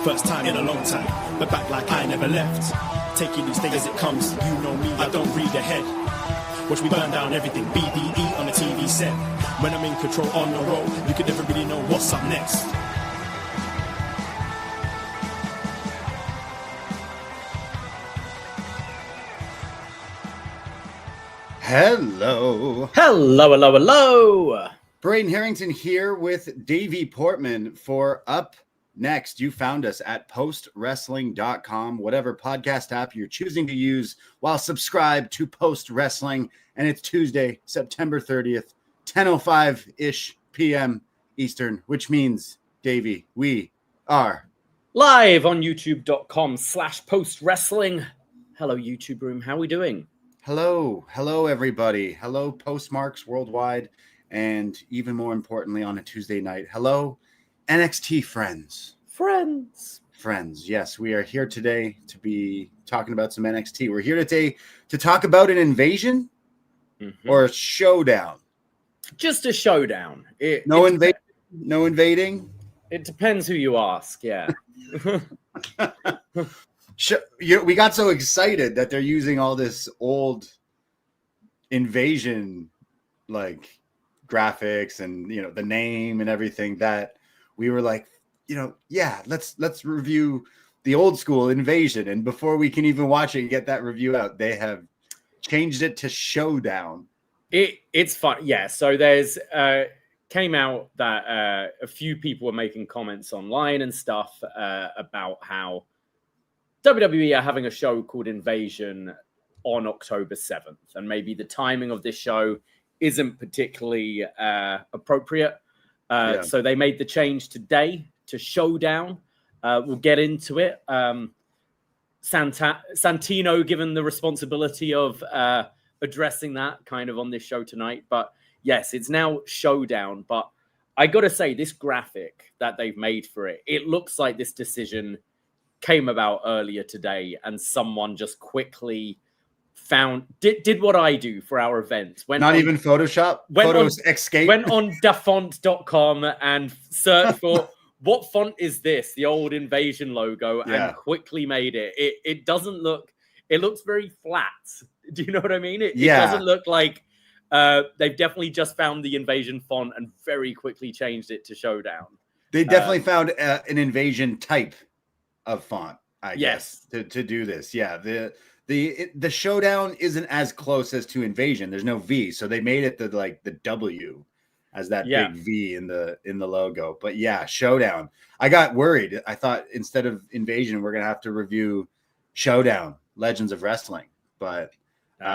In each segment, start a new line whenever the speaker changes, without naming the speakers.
First time in a long time, but back like I never left. Taking these things as it comes, you know me, I don't read ahead. Watch me burn down everything, BDE on the TV set. When I'm in control on the road, you can never really know what's up next.
Hello.
Hello, hello, hello.
Braden Herrington here with Davie Portman for upNXT. You found us at postwrestling.com, whatever podcast app you're choosing to use while subscribed to Post Wrestling. And it's Tuesday, September 30th, 10:05-ish p.m. Eastern, which means, Davie, we are
live on youtube.com/postwrestling. Hello, YouTube room. How are we doing?
Hello, everybody. Hello, postmarks worldwide, and even more importantly, on a Tuesday night, hello, NXT friends. Friends. Yes, we are here today to be talking about some NXT. We're here today to talk about an invasion or a showdown.
Just a showdown.
No invading.
It depends who you ask. Yeah.
We got so excited that they're using all this old invasion like graphics and the name and everything that we were like, let's review the old school invasion. And before we can even watch it and get that review out, they have changed it to Showdown.
It's fun. Yeah. So there's came out that a few people were making comments online and stuff about how WWE are having a show called Invasion on October 7th, and maybe the timing of this show isn't particularly appropriate. So they made the change today to Showdown. We'll get into it. Santino given the responsibility of addressing that kind of on this show tonight. But yes, it's now Showdown. But I got to say, this graphic that they've made for it, it looks like this decision came about earlier today, and someone just quickly did what I do for our event.
Even Photoshop? Photos escape?
Went on dafont.com and searched for what font is this? The old Invasion logo, and quickly made it. It doesn't look, it looks very flat. Do you know what I mean? It doesn't look like they've definitely just found the Invasion font and very quickly changed it to Showdown.
They definitely found an Invasion type of font, I guess, to do this. Yeah, the Showdown isn't as close as to Invasion. There's no V, so they made it the W as that big V in the logo. But yeah, Showdown. I got worried. I thought instead of Invasion, we're gonna have to review Showdown: Legends of Wrestling, but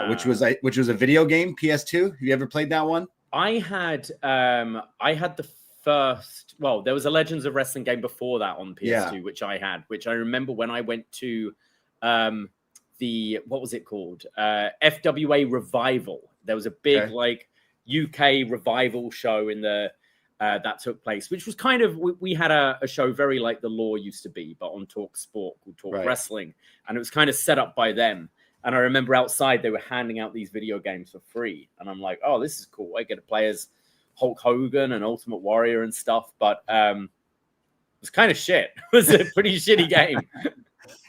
which was a video game, PS2. Have you ever played that one?
I had the first, well, there was a Legends of Wrestling game before that on PS2, which I remember when I went to what was it called? FWA Revival. There was a big UK revival show in that took place, which was kind of, we had a show very like the Law used to be, but on Talk Sport called Talk Wrestling. And it was kind of set up by them. And I remember outside they were handing out these video games for free. And I'm like, oh, this is cool. I get to play as Hulk Hogan and Ultimate Warrior and stuff, but it was kind of shit. It was a pretty shitty game.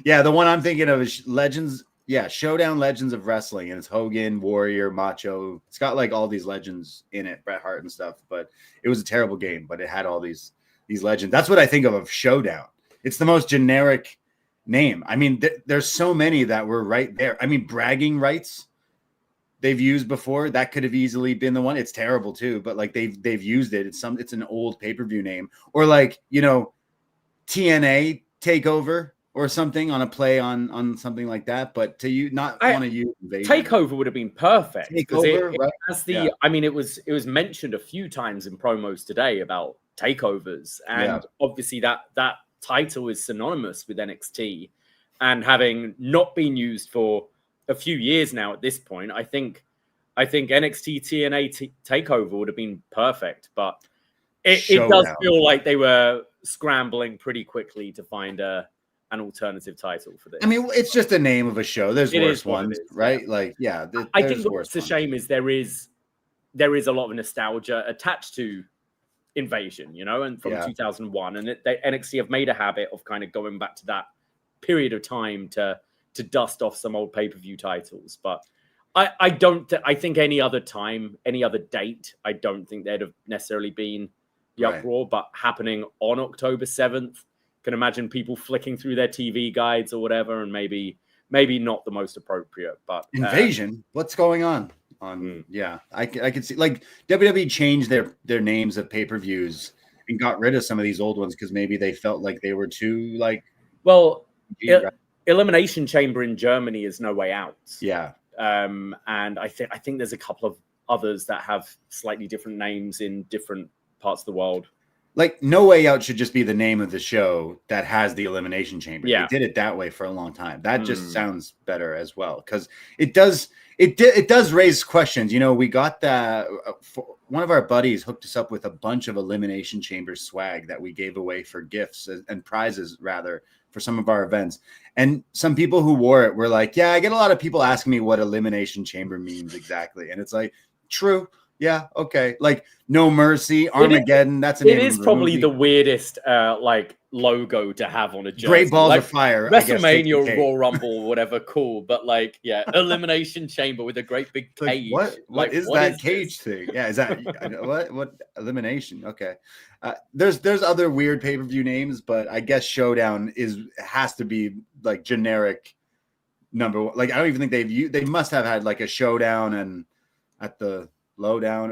Yeah, the one I'm thinking of is Legends. Yeah, Showdown: Legends of Wrestling, and it's Hogan, Warrior, Macho. It's got like all these legends in it, Bret Hart and stuff. But it was a terrible game, but it had all these legends. That's what I think of Showdown. It's the most generic name. I mean, there's so many that were right there. I mean, bragging rights. they've used before. That could have easily been the one. It's terrible too, but like they've used it. It's an old pay-per-view name, or like, you know, TNA Takeover or something on a play on something like that. But to you not want to use Invasion.
Takeover would have been perfect.
Takeover, right?
Has the I mean, it was mentioned a few times in promos today about takeovers, and obviously that title is synonymous with NXT, and having not been used for a few years now at this point, I think NXT TNA Takeover would have been perfect, but it does feel like they were scrambling pretty quickly to find an alternative title for this.
I mean, it's just the name of a show. There's worse ones, right? Yeah. Like, yeah.
I think what's a shame is there is a lot of nostalgia attached to Invasion, you know, and from 2001, and NXT have made a habit of kind of going back to that period of time to dust off some old pay-per-view titles. But I think any other time, any other date, I don't think there'd have necessarily been the uproar. But happening on October 7th, can imagine people flicking through their TV guides or whatever, and maybe not the most appropriate. But
Invasion, what's going on? I could see, like, WWE changed their names of pay-per-views and got rid of some of these old ones because maybe they felt like they were too like.
Well, Elimination Chamber in Germany is No Way Out.
Yeah.
And I think there's a couple of others that have slightly different names in different parts of the world.
Like, No Way Out should just be the name of the show that has the Elimination Chamber.
Yeah.
They did it that way for a long time. That just sounds better as well, because it does raise questions. You know, we got that. One of our buddies hooked us up with a bunch of Elimination Chamber swag that we gave away for gifts and prizes, rather, for some of our events. And some people who wore it were like, yeah, I get a lot of people asking me what Elimination Chamber means exactly. And it's like, true. Yeah, okay. Like No Mercy, Armageddon. That's a name.
It is probably the weirdest like logo to have on a jersey.
Great Balls of Fire.
WrestleMania, Royal Rumble, whatever, cool. But like, yeah, Elimination Chamber with a great big cage.
What is that cage thing? Yeah, is that what Elimination? Okay. There's other weird pay-per-view names, but I guess Showdown has to be like generic number one. Like, I don't even think they must have had like a Showdown and at the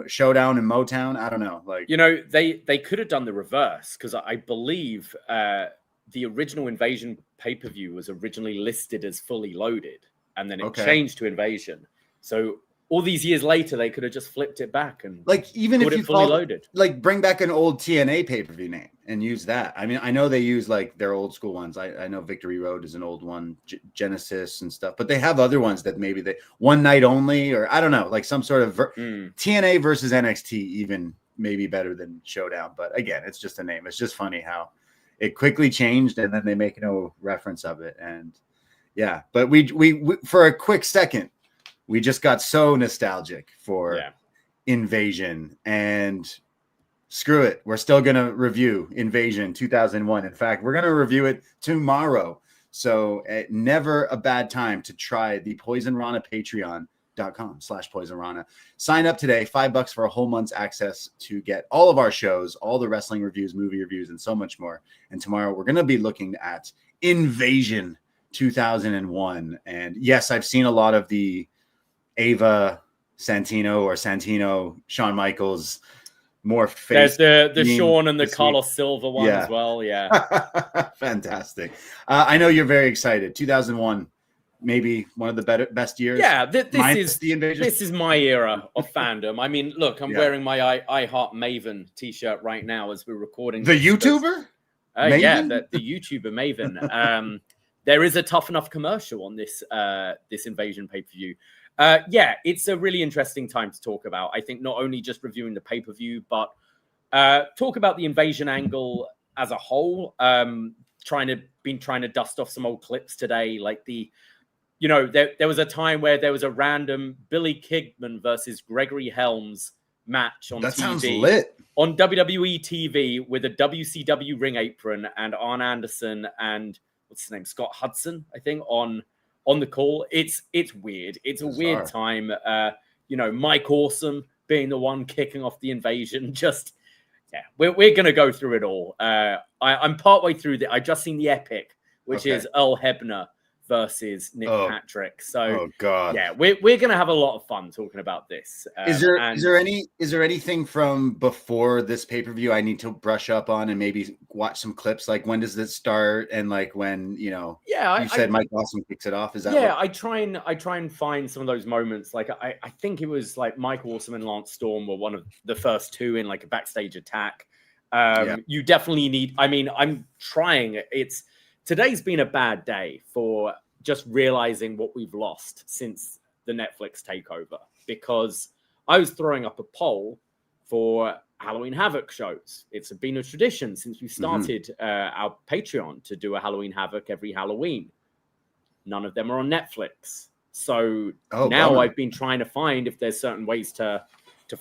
Showdown in Motown. I don't know. Like,
you know, they could have done the reverse, because I believe the original Invasion pay-per-view was originally listed as Fully Loaded, and then it changed to Invasion. So all these years later, they could have just flipped it back and
like, even if you
Fully Loaded,
like bring back an old TNA pay-per-view name and use that. I mean, I know they use like their old school ones. I know Victory Road is an old one, Genesis and stuff, but they have other ones that maybe they One Night Only, or I don't know, like some sort of TNA versus NXT, even maybe better than Showdown. But again, it's just a name. It's just funny how it quickly changed and then they make no reference of it. And yeah, but we for a quick second, we just got so nostalgic for Invasion, and screw it. We're still going to review Invasion 2001. In fact, we're going to review it tomorrow. So never a bad time to try the Poisonrana Patreon.com/Poisonrana. Sign up today, $5 for a whole month's access to get all of our shows, all the wrestling reviews, movie reviews, and so much more. And tomorrow we're going to be looking at Invasion 2001. And yes, I've seen a lot of the Ava Santino, Shawn Michaels, more face.
There's the Shawn and the Carlos Silva one as well. Yeah.
Fantastic. I know you're very excited. 2001, maybe one of the best years.
Yeah. This is my era of fandom. I mean, look, I'm wearing my I Heart Maven t-shirt right now as we're recording.
The YouTuber?
The YouTuber Maven. There is a Tough Enough commercial on this Invasion pay-per-view. It's a really interesting time to talk about. I think not only just reviewing the pay-per-view, but talk about the Invasion angle as a whole. Trying to dust off some old clips today, like there was a time where there was a random Billy Kidman versus Gregory Helms match on TV.
That sounds lit.
On WWE TV with a WCW ring apron and Arn Anderson and what's his name, Scott Hudson, I think, on the call. It's weird. It's a weird time. Mike Awesome being the one kicking off the Invasion. We're going to go through it all. I'm partway through I just seen the Epic, which is Earl Hebner versus Nick Patrick. So,
God,
yeah, we're gonna have a lot of fun talking about this.
Is there anything from before this pay-per-view I need to brush up on and maybe watch some clips? Like, when does this start? And like when you said Mike Awesome kicks it off. Is that
I try and find some of those moments. Like I think it was like Mike Awesome and Lance Storm were one of the first two in like a backstage attack. You definitely need. I mean, I'm trying. Today's been a bad day for just realizing what we've lost since the Netflix takeover, because I was throwing up a poll for Halloween Havoc shows. It's been a tradition since we started our Patreon to do a Halloween Havoc every Halloween. None of them are on Netflix. So now I've been trying to find if there's certain ways to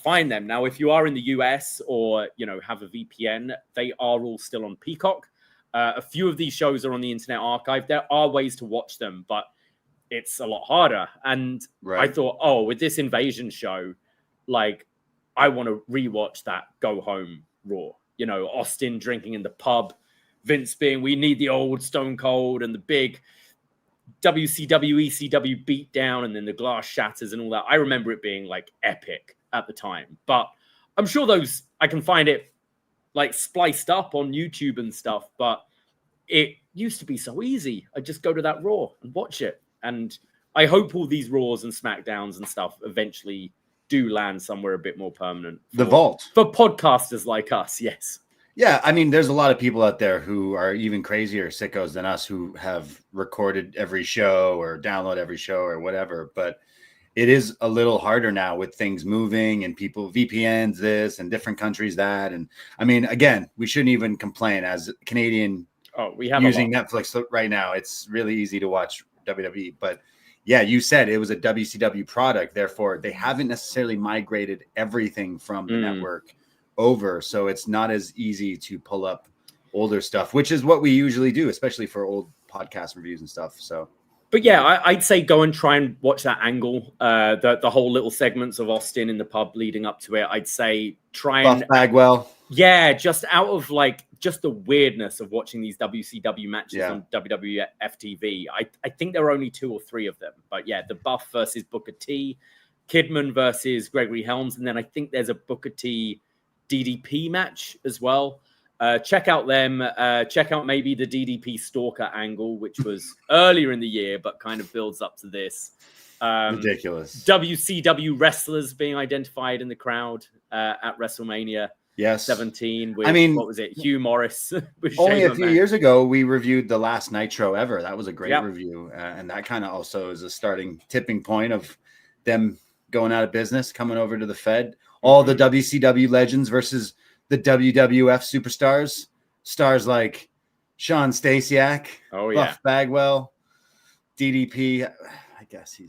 find them. Now, if you are in the US or, have a VPN, they are all still on Peacock. A few of these shows are on the Internet Archive. There are ways to watch them, but it's a lot harder. And I thought, with this Invasion show, like, I want to rewatch that Go Home Raw. Austin drinking in the pub, Vince being, we need the old Stone Cold, and the big WCW, ECW beatdown, and then the glass shatters and all that. I remember it being, like, epic at the time. But I'm sure I can find it, like, spliced up on YouTube and stuff, but it used to be so easy. I'd just go to that Raw and watch it. And I hope all these Raws and SmackDowns and stuff eventually do land somewhere a bit more permanent.
The vault.
For podcasters like us, yes.
Yeah, I mean, there's a lot of people out there who are even crazier sickos than us who have recorded every show or download every show or whatever, but it is a little harder now with things moving and people VPNs this and different countries that. And I mean, again, we shouldn't even complain as Canadian.
We have
using Netflix right now. It's really easy to watch WWE, but yeah, you said it was a WCW product. Therefore, they haven't necessarily migrated everything from the network over. So it's not as easy to pull up older stuff, which is what we usually do, especially for old podcast reviews and stuff. So.
But yeah, I'd say go and try and watch that angle, the whole little segments of Austin in the pub leading up to it. I'd say try and
Bagwell.
Yeah, just out of like just the weirdness of watching these WCW matches on WWF TV. I think there are only 2 or 3 of them. But yeah, the Buff versus Booker T, Kidman versus Gregory Helms, and then I think there's a Booker T DDP match as well. Check out them. Check out maybe the DDP Stalker angle, which was earlier in the year, but kind of builds up to this.
Ridiculous.
WCW wrestlers being identified in the crowd at WrestleMania 17. With, what was it? Hugh Morris.
Only a few years ago, we reviewed the last Nitro ever. That was a great review. And that kind of also is a starting tipping point of them going out of business, coming over to the Fed. All the WCW legends versus the WWF superstars, stars like Sean Stasiak, Buff Bagwell, DDP. I guess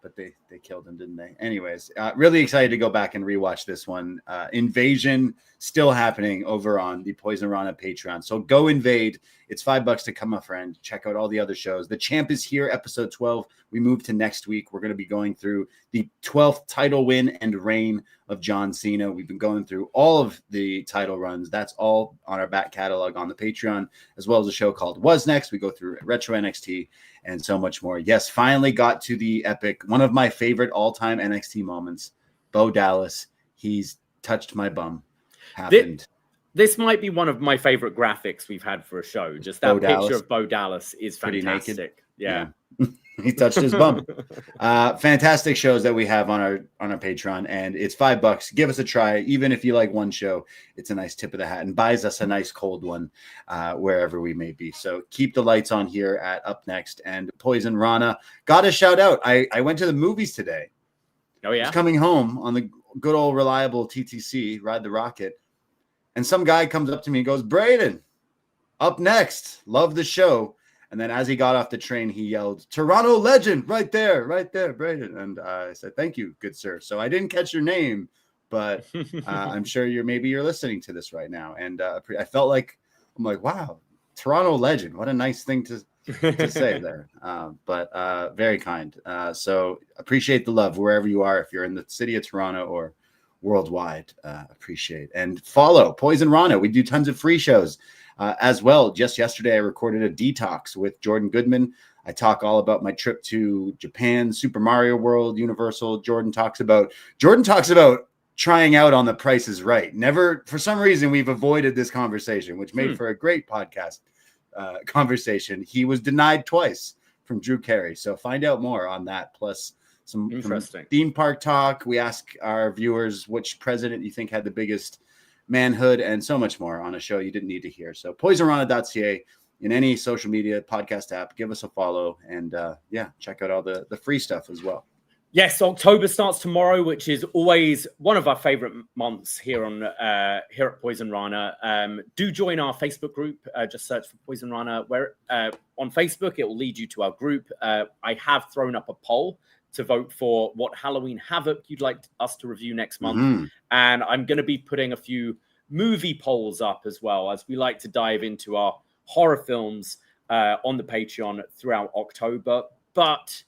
but they killed him, didn't they? Anyways, really excited to go back and rewatch this one. Invasion still happening over on the Poisonrana Patreon. So go invade. It's $5 to come, my friend. Check out all the other shows. The Champ is here, episode 12. We move to next week. We're going to be going through the 12th title win and reign of John Cena. We've been going through all of the title runs. That's all on our back catalog on the Patreon, as well as a show called Was Next. We go through Retro NXT and so much more. Yes, finally got to the epic, one of my favorite all-time NXT moments. Bo Dallas, he's touched my bum. Happened.
This might be one of my favorite graphics we've had for a show. Just that picture of Bo Dallas is fantastic. Naked. Yeah.
He touched his bum. Fantastic shows that we have on our Patreon, and it's $5. Give us a try. Even if you like one show, it's a nice tip of the hat and buys us a nice cold one wherever we may be. So keep the lights on here at upNXT and Poisonrana. Got a shout out. I went to the movies today.
Oh yeah.
I was coming home on the good old reliable TTC, Ride the Rocket, and some guy comes up to me and goes, "Braden, upNXT. Love the show." And then as he got off the train, he yelled, "Toronto legend, right there, Braden." And I said, "Thank you, good sir." So I didn't catch your name, but I'm sure you're listening to this right now. And I felt like, I'm like, wow, Toronto legend. What a nice thing to say there. But very kind. So appreciate the love wherever you are. If you're in the city of Toronto or worldwide, appreciate. And follow Poisonrana. We do tons of free shows. As well, just yesterday, I recorded a DETOX with Jordan Goodman I talk all about my trip to Japan, Super Mario World, Universal. Jordan talks about trying out on The Price is Right. Never, for some reason, we've avoided this conversation, which made for a great podcast conversation. He was denied twice from Drew Carey. So find out more on that, plus some theme park talk. We ask our viewers which president you think had the biggest manhood, and so much more on a show you didn't need to hear. So Poisonrana.ca in any social media podcast app, give us a follow, and check out all the free stuff as well.
Yes, October starts tomorrow, which is always one of our favorite months here at Poisonrana. Do join our Facebook group. Just search for Poisonrana. Where on Facebook, it will lead you to our group. I have thrown up a poll to vote for what Halloween Havoc you'd like us to review next month. And I'm going to be putting a few movie polls up as well, as we like to dive into our horror films on the Patreon throughout October. But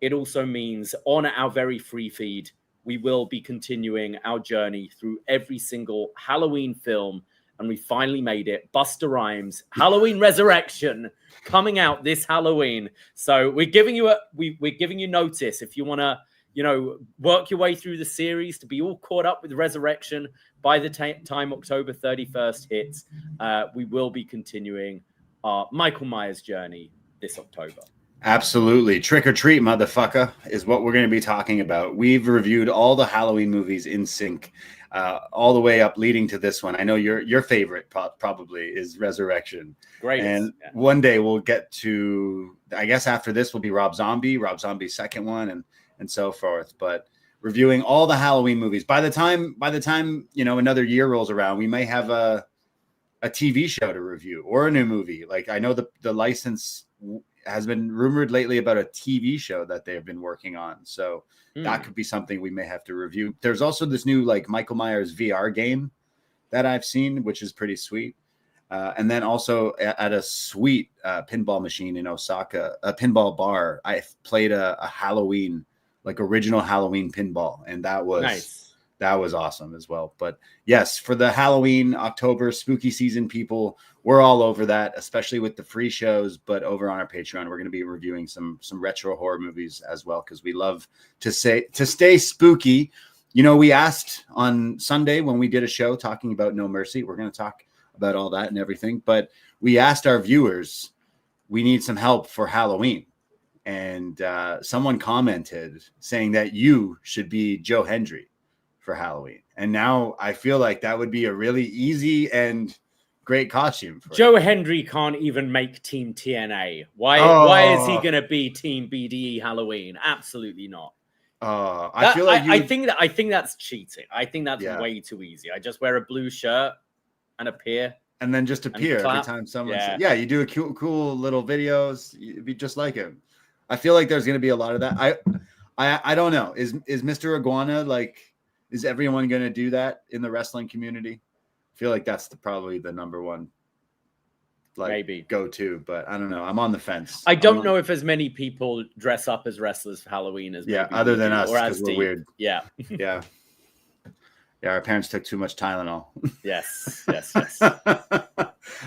it also means on our very free feed, we will be continuing our journey through every single Halloween film. And we finally made it. Busta Rhymes, Halloween Resurrection, coming out this Halloween. So we're giving you we're giving you notice if you want to, work your way through the series to be all caught up with Resurrection by the time October 31st hits. We will be continuing our Michael Myers journey this October.
Absolutely. Trick or treat, motherfucker, is what we're going to be talking about. We've reviewed all the Halloween movies in sync, all the way up leading to this one. I know your favorite probably is Resurrection.
Great.
And one day we'll get to, I guess after this will be Rob Zombie's second one, and so forth. But reviewing all the Halloween movies. By the time another year rolls around, we may have a TV show to review or a new movie. Like, I know the license has been rumored lately about a TV show that they've been working on. So that could be something we may have to review. There's also this new Michael Myers VR game that I've seen, which is pretty sweet. And then also at a sweet pinball machine in Osaka, a pinball bar, I played a Halloween, original Halloween pinball. And that was nice. That was awesome as well. But yes, for the Halloween, October spooky season people, we're all over that, especially with the free shows. But over on our Patreon, we're going to be reviewing some retro horror movies as well, because we love to stay spooky. We asked on Sunday when we did a show talking about No Mercy. We're going to talk about all that and everything. But we asked our viewers, we need some help for Halloween. And someone commented saying that you should be Joe Hendry for Halloween. And now I feel like that would be a really easy and great costume for
Joe Hendry can't even make Team TNA. Why is he going to be Team BDE Halloween? Absolutely not. I think that's cheating. I think that's way too easy. I just wear a blue shirt and appear.
And then just appear every time someone says, you do a cool little videos. You'd be just like him. I feel like there's going to be a lot of that. I don't know. Is Mr. Iguana is everyone going to do that in the wrestling community? I feel like that's probably the number one maybe go-to, but I don't know. I'm on the fence.
I don't know if as many people dress up as wrestlers for Halloween as
other than us, because we're weird.
Yeah.
Yeah. Our parents took too much Tylenol.
Yes.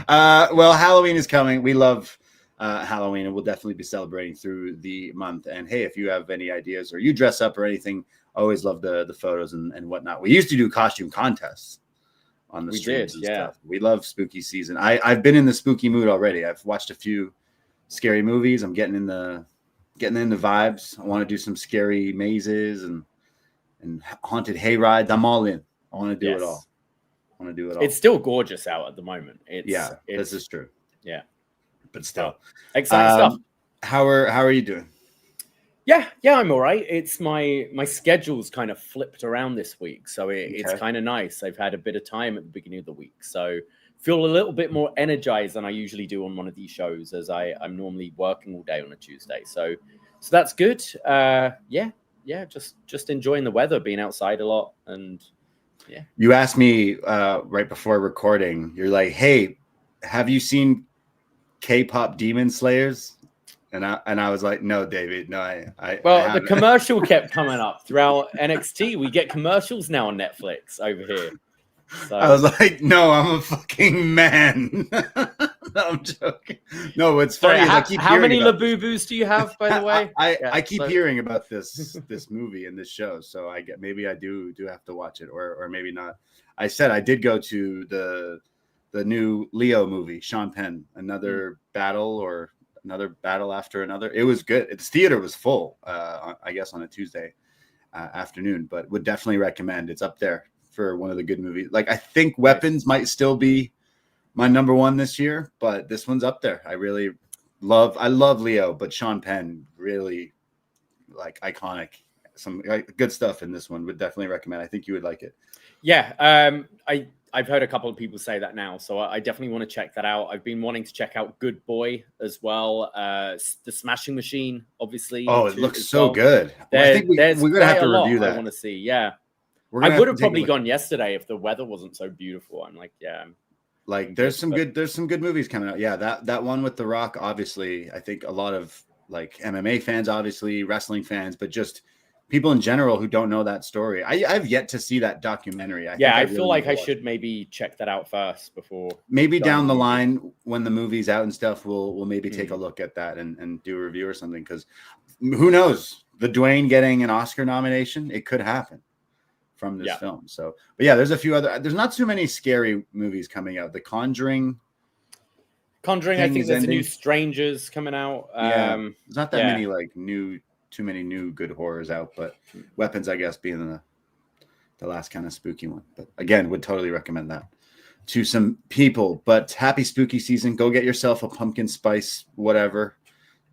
Well, Halloween is coming. We love Halloween, and we'll definitely be celebrating through the month. And hey, if you have any ideas or you dress up or anything, always love the photos and whatnot. We used to do costume contests on the streams and stuff. We love spooky season. I've been in the spooky mood already. I've watched a few scary movies. I'm getting in the vibes. I want to do some scary mazes and haunted hay rides. I'm all in. I want to do it all.
It's still gorgeous out at the moment.
This is true.
Yeah.
But still.
Exciting stuff.
How are you doing?
Yeah, I'm all right. It's my schedule's kind of flipped around this week, so it's kind of nice. I've had a bit of time at the beginning of the week, so feel a little bit more energized than I usually do on one of these shows, as I'm normally working all day on a Tuesday. So that's good. Just enjoying the weather, being outside a lot, and
You asked me right before recording. You're like, "Hey, have you seen K-pop Demon Slayers?" And I was like, "No, David, no, I
the commercial kept coming up throughout NXT. We get commercials now on Netflix over here. So
I was like, no, I'm a fucking man. No, I'm joking. No, what's funny is I keep
how
hearing
many
about
Labubus do you have, by the way?
I keep hearing about this movie and this show, so maybe I do have to watch it, or maybe not. I said I did go to the new Leo movie, Sean Penn, another battle after another. It was good. Its theater was full, I guess on a Tuesday afternoon, but would definitely recommend. It's up there for one of the good movies. Like, I think Weapons might still be my number one this year, but this one's up there. I love Leo, but Sean Penn, really like iconic. Some good stuff in this one. Would definitely recommend. I think you would like it.
Yeah, I've heard a couple of people say that now, so I definitely want to check that out. I've been wanting to check out Good Boy as well. The Smashing Machine, obviously.
Oh, it looks so good. I think we're gonna have to review that.
I want to see. Yeah, I would have probably gone yesterday if the weather wasn't so beautiful. I'm like, yeah.
Like, there's some good movies coming out. Yeah, that one with The Rock, obviously. I think a lot of like MMA fans, obviously wrestling fans, but just people in general who don't know that story. I've yet to see that documentary.
I feel like I should maybe check that out first before.
Maybe down the line when the movie's out and stuff, we'll maybe take a look at that and do a review or something. Because who knows? The Dwayne getting an Oscar nomination, it could happen from this film. So, but yeah, there's a few other. There's not too many scary movies coming out. The Conjuring.
I think there's a new Strangers coming out.
There's not that many too many new good horrors out, but Weapons, I guess, being the last kind of spooky one. But again, would totally recommend that to some people. But happy spooky season. Go get yourself a pumpkin spice whatever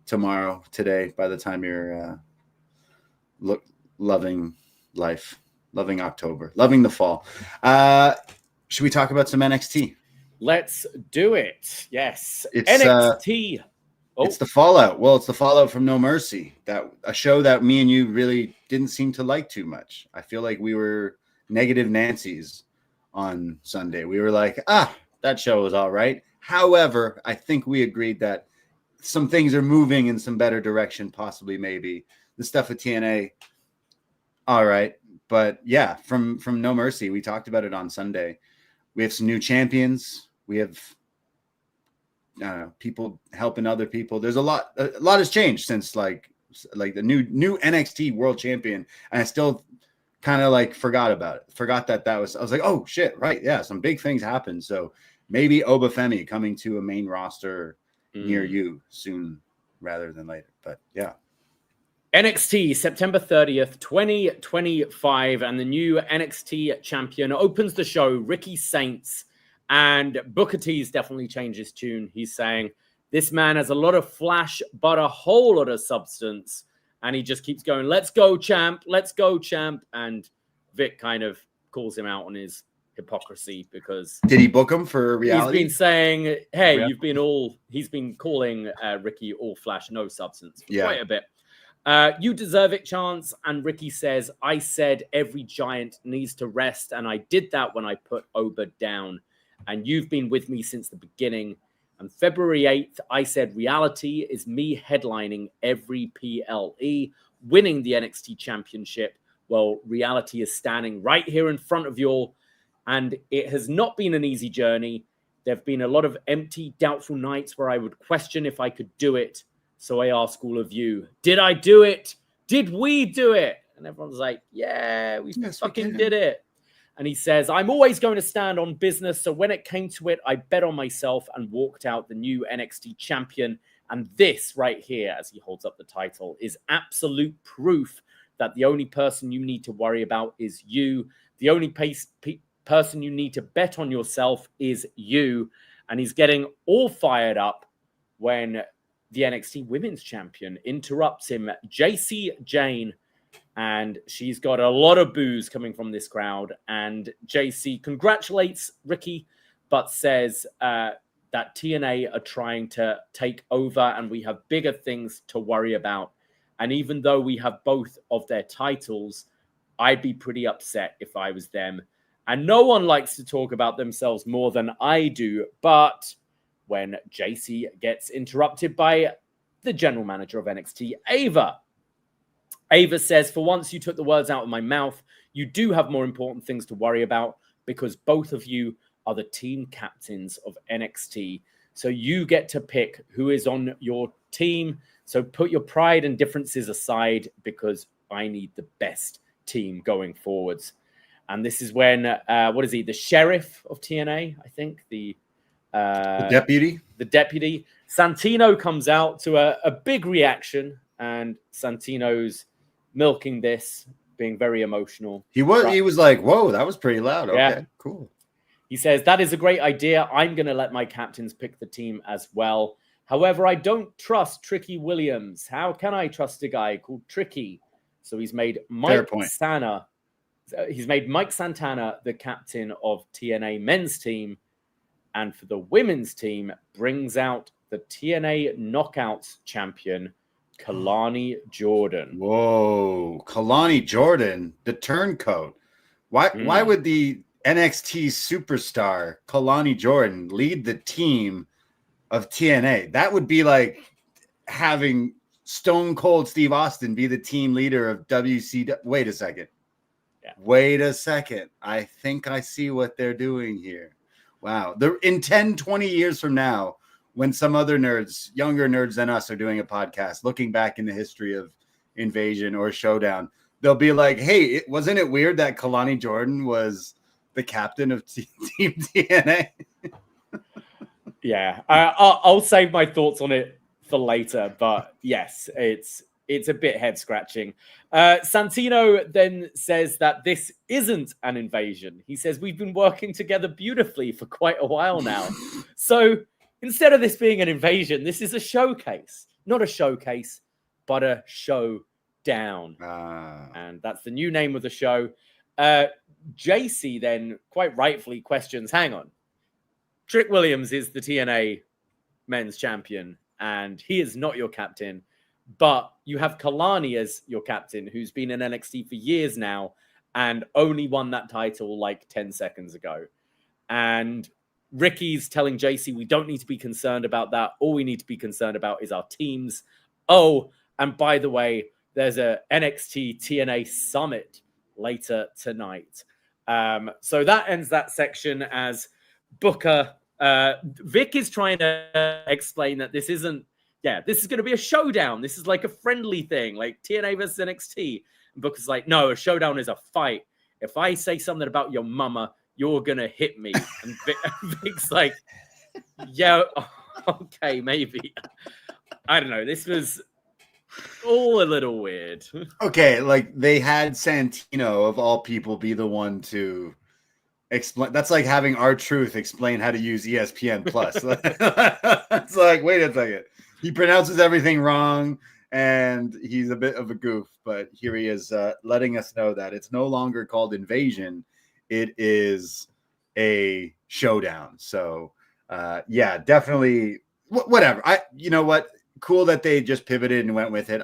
today, by the time you're loving life, loving October, loving the fall. Should we talk about some NXT?
Let's do it. Yes. It's NXT.
It's the fallout. Well, it's the fallout from No Mercy, a show that me and you really didn't seem to like too much. I feel like we were negative Nancy's on Sunday. We were like, that show was all right. However, I think we agreed that some things are moving in some better direction, possibly, maybe. The stuff with TNA, all right. But yeah, from No Mercy, we talked about it on Sunday. We have some new champions. We have people helping other people. There's a lot has changed since like the new NXT world champion, and I still kind of like forgot about it. Forgot that was. I was like, oh shit, right? Yeah, some big things happened. So maybe Obafemi coming to a main roster near you soon rather than later. But yeah.
NXT, September 30th, 2025, and the new NXT champion opens the show, Ricky Saints, and Booker T's definitely changed his tune. He's saying, this man has a lot of flash, but a whole lot of substance, and he just keeps going, let's go, champ, and Vic kind of calls him out on his hypocrisy because...
Did he book him for reality?
He's been saying, hey, he's been calling Ricky all flash, no substance for quite a bit. You deserve it, Chance. And Ricky says, I said every giant needs to rest, and I did that when I put Oba down. And you've been with me since the beginning. And February 8th, I said reality is me headlining every PLE, winning the NXT championship. Well, reality is standing right here in front of you all. And it has not been an easy journey. There have been a lot of empty, doubtful nights where I would question if I could do it. So I ask all of you, did I do it? Did we do it? And everyone's like, yeah, we fucking did it. And he says, I'm always going to stand on business. So when it came to it, I bet on myself and walked out the new NXT champion. And this right here, as he holds up the title, is absolute proof that the only person you need to worry about is you. The only person you need to bet on yourself is you. And he's getting all fired up when the NXT Women's Champion interrupts him, JC Jane, and she's got a lot of boos coming from this crowd. And JC congratulates Ricky, but says that TNA are trying to take over and we have bigger things to worry about. And even though we have both of their titles, I'd be pretty upset if I was them. And no one likes to talk about themselves more than I do, but when JC gets interrupted by the general manager of NXT, Ava. Ava says, for once you took the words out of my mouth. You do have more important things to worry about. because both of you are the team captains of NXT. So you get to pick who is on your team. So put your pride and differences aside because I need the best team going forwards. And this is when, what is he? The sheriff of TNA, I think. The
deputy.
The deputy. Santino comes out to a big reaction. And Santino's milking this, being very emotional.
He was like, whoa, that was pretty loud. Okay,
yeah.
Cool.
He says, that is a great idea. I'm going to let my captains pick the team as well. However, I don't trust Tricky Williams. How can I trust a guy called Tricky? So he's made Mike Santana the captain of TNA men's team. And for the women's team, brings out the TNA Knockouts champion, Kalani Jordan.
Whoa, Kalani Jordan, the turncoat. Why would the NXT superstar Kalani Jordan lead the team of TNA? That would be like having Stone Cold Steve Austin be the team leader of WCW. Wait a second.
Yeah.
Wait a second. I think I see what they're doing here. Wow. In 10, 20 years from now, when some other nerds, younger nerds than us, are doing a podcast looking back in the history of Invasion or Showdown, they'll be like, hey, wasn't it weird that Kalani Jordan was the captain of Team TNA?
Yeah, I'll save my thoughts on it for later, but yes, it's a bit head scratching. Santino then says that this isn't an invasion. He says we've been working together beautifully for quite a while now. So instead of this being an invasion, this is a showcase. Not a showcase, but a showdown. And that's the new name of the show. JC then quite rightfully questions, hang on, Trick Williams is the TNA men's champion and he is not your captain, but you have Kalani as your captain who's been in NXT for years now and only won that title like 10 seconds ago. And Ricky's telling JC we don't need to be concerned about that. All we need to be concerned about is our teams. Oh, and by the way, there's a NXT TNA Summit later tonight. So that ends that section as Booker. Vic is trying to explain that this isn't, this is going to be a showdown. This is like a friendly thing, like TNA versus NXT. And Booker's like, no, a showdown is a fight. If I say something about your mama, you're going to hit me. And Vic's like, yeah, okay, maybe. I don't know. This was all a little weird.
Okay, like they had Santino of all people be the one to explain. That's like having R-Truth explain how to use ESPN Plus. It's like, wait a second. He pronounces everything wrong and he's a bit of a goof, but here he is letting us know that it's no longer called Invasion. It is a showdown. So definitely whatever. You know what? Cool that they just pivoted and went with it.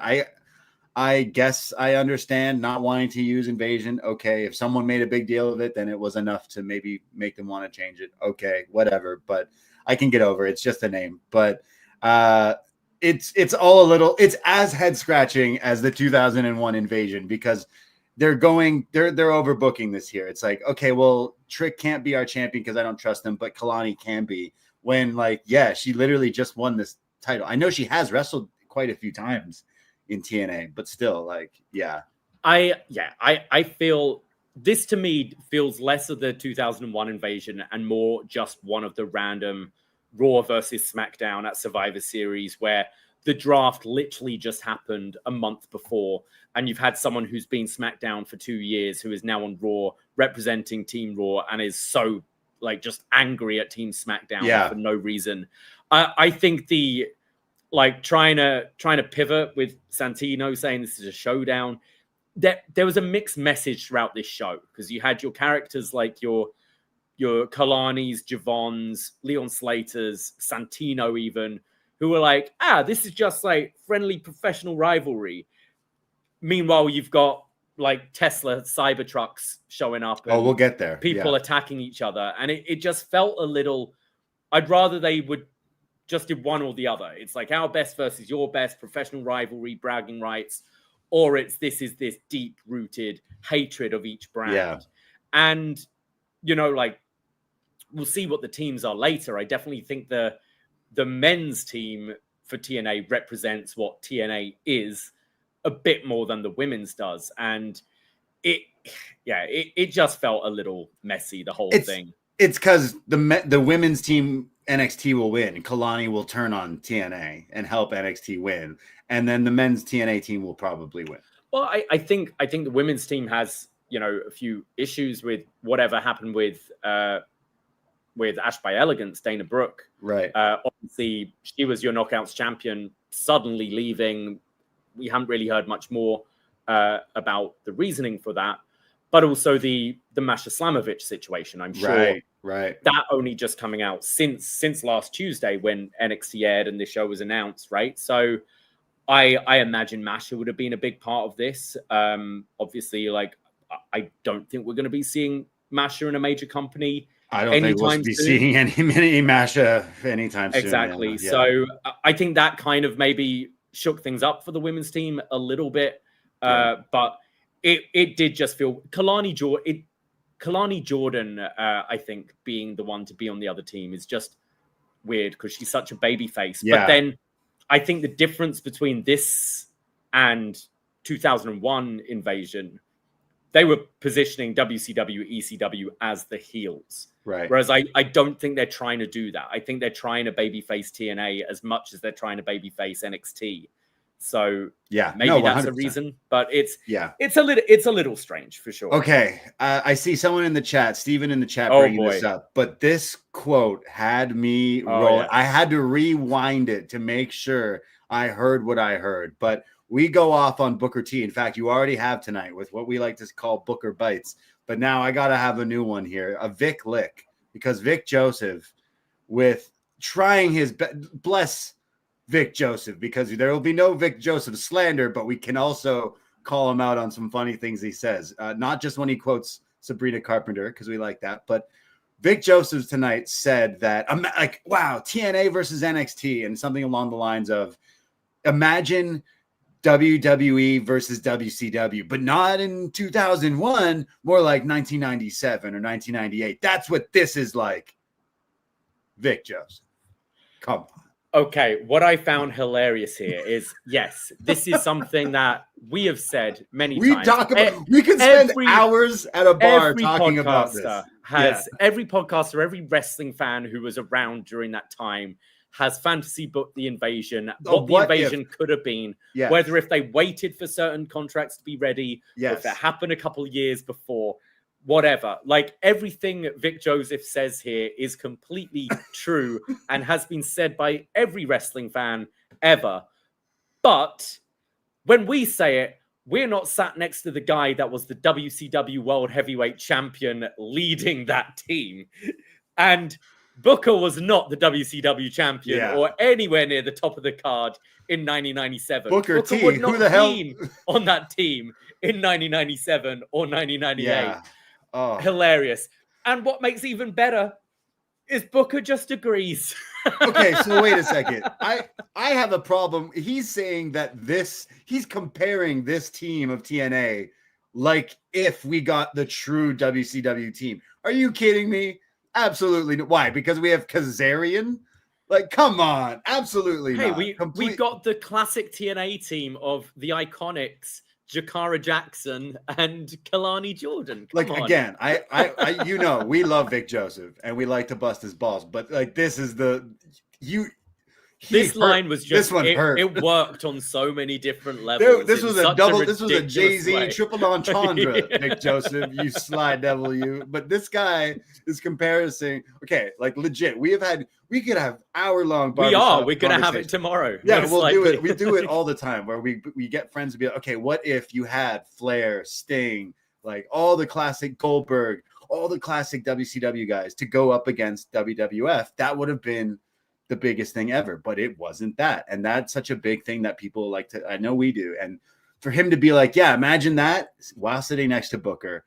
I guess I understand not wanting to use Invasion. Okay, if someone made a big deal of it, then it was enough to maybe make them want to change it. Okay, whatever. But I can get over it. It's just a name. But it's all a little. It's as head scratching as the 2001 Invasion because they're overbooking this here. It's like, okay, well, Trick can't be our champion because I don't trust him, but Kalani can be. When she literally just won this title. I know she has wrestled quite a few times in TNA, but still,
I feel this to me feels less of the 2001 Invasion and more just one of the random Raw versus SmackDown at Survivor Series where the draft literally just happened a month before, and you've had someone who's been SmackDown for 2 years who is now on Raw representing Team Raw and is so just angry at Team SmackDown for no reason. I think the trying to pivot with Santino saying this is a showdown. There was a mixed message throughout this show because you had your characters like your Kalani's, Javon's, Leon Slater's, Santino even, who were like, this is just friendly professional rivalry. Meanwhile, you've got Tesla Cybertrucks showing up.
And we'll get there.
People attacking each other. And it just felt a little, I'd rather they would just do one or the other. It's our best versus your best, professional rivalry, bragging rights, or it's this deep-rooted hatred of each brand. Yeah. And like we'll see what the teams are later. I definitely think the men's team for TNA represents what TNA is a bit more than the women's does. And it just felt a little messy, the whole thing.
It's because the women's team NXT will win. Kalani will turn on TNA and help NXT win. And then the men's TNA team will probably win.
Well, I think the women's team has, a few issues with whatever happened with Ash by Elegance, Dana Brooke.
Right.
Obviously, she was your Knockouts champion, suddenly leaving. We haven't really heard much more about the reasoning for that. But also the Masha Slamovich situation, I'm sure.
Right.
That only just coming out since last Tuesday when NXT aired and the show was announced, right? So I imagine Masha would have been a big part of this. Obviously, I don't think we're going to be seeing Masha in a major company.
I don't think we'll be seeing any Masha anytime soon.
Exactly. Yeah. So I think that kind of maybe shook things up for the women's team a little bit. But it did just feel Kalani Jordan, I think, being the one to be on the other team is just weird because she's such a baby face. Yeah. But then I think the difference between this and 2001 Invasion, they were positioning WCW, ECW as the heels.
Right.
Whereas I don't think they're trying to do that. I think they're trying to babyface TNA as much as they're trying to babyface NXT. So maybe that's a reason, but it's a little strange for sure.
Okay, I see someone in the chat, Steven in the chat, bringing this up. But this quote had me roll. Yeah. I had to rewind it to make sure I heard what I heard. But we go off on Booker T. In fact, you already have tonight with what we like to call Booker Bites. But now I got to have a new one here, a Vic Lick, because Vic Joseph, with trying his best, bless Vic Joseph, because there will be no Vic Joseph slander, but we can also call him out on some funny things he says. Not just when he quotes Sabrina Carpenter, because we like that, but Vic Joseph tonight said that, wow, TNA versus NXT, and something along the lines of, imagine WWE versus WCW, but not in 2001, more like 1997 or 1998. That's what this is like. Vic Joseph, come on.
Okay, what I found hilarious here is, yes, this is something that we have said many times.
We can spend hours at a bar talking about this.
Every podcaster, every wrestling fan who was around during that time has fantasy booked the invasion, what the invasion could have been, whether if they waited for certain contracts to be ready, or if it happened a couple of years before. Whatever, like everything Vic Joseph says here is completely true and has been said by every wrestling fan ever. But when we say it, we're not sat next to the guy that was the WCW World Heavyweight Champion leading that team. And Booker was not the WCW champion or anywhere near the top of the card in 1997.
Booker T, would not who the hell
on that team in 1997 or 1998.
Yeah. Oh.
Hilarious. And what makes it even better is Booker just agrees.
Okay, so wait a second. I have a problem. He's saying that he's comparing this team of TNA like if we got the true WCW team. Are you kidding me? Absolutely. Why? Because we have Kazarian? Like, come on. Absolutely not.
Hey, we got the classic TNA team of the Iconics, Jakara Jackson and Kalani Jordan. Come on.
Again, I we love Vic Joseph and we like to bust his balls, but like this is
this line was just it worked on so many different levels.
This was a Jay-Z triple entendre, Vic Joseph, you sly devil, you. But this guy is comparing. Okay, like legit. We could have hour-long.
We're gonna have it tomorrow.
Yeah, do it. We do it all the time where we get friends to be like, okay, what if you had Flair, Sting, like all the classic Goldberg, all the classic WCW guys to go up against WWF? That would have been the biggest thing ever, but it wasn't that. And that's such a big thing that people like to, I know we do. And for him to be like, yeah, imagine that while sitting next to Booker.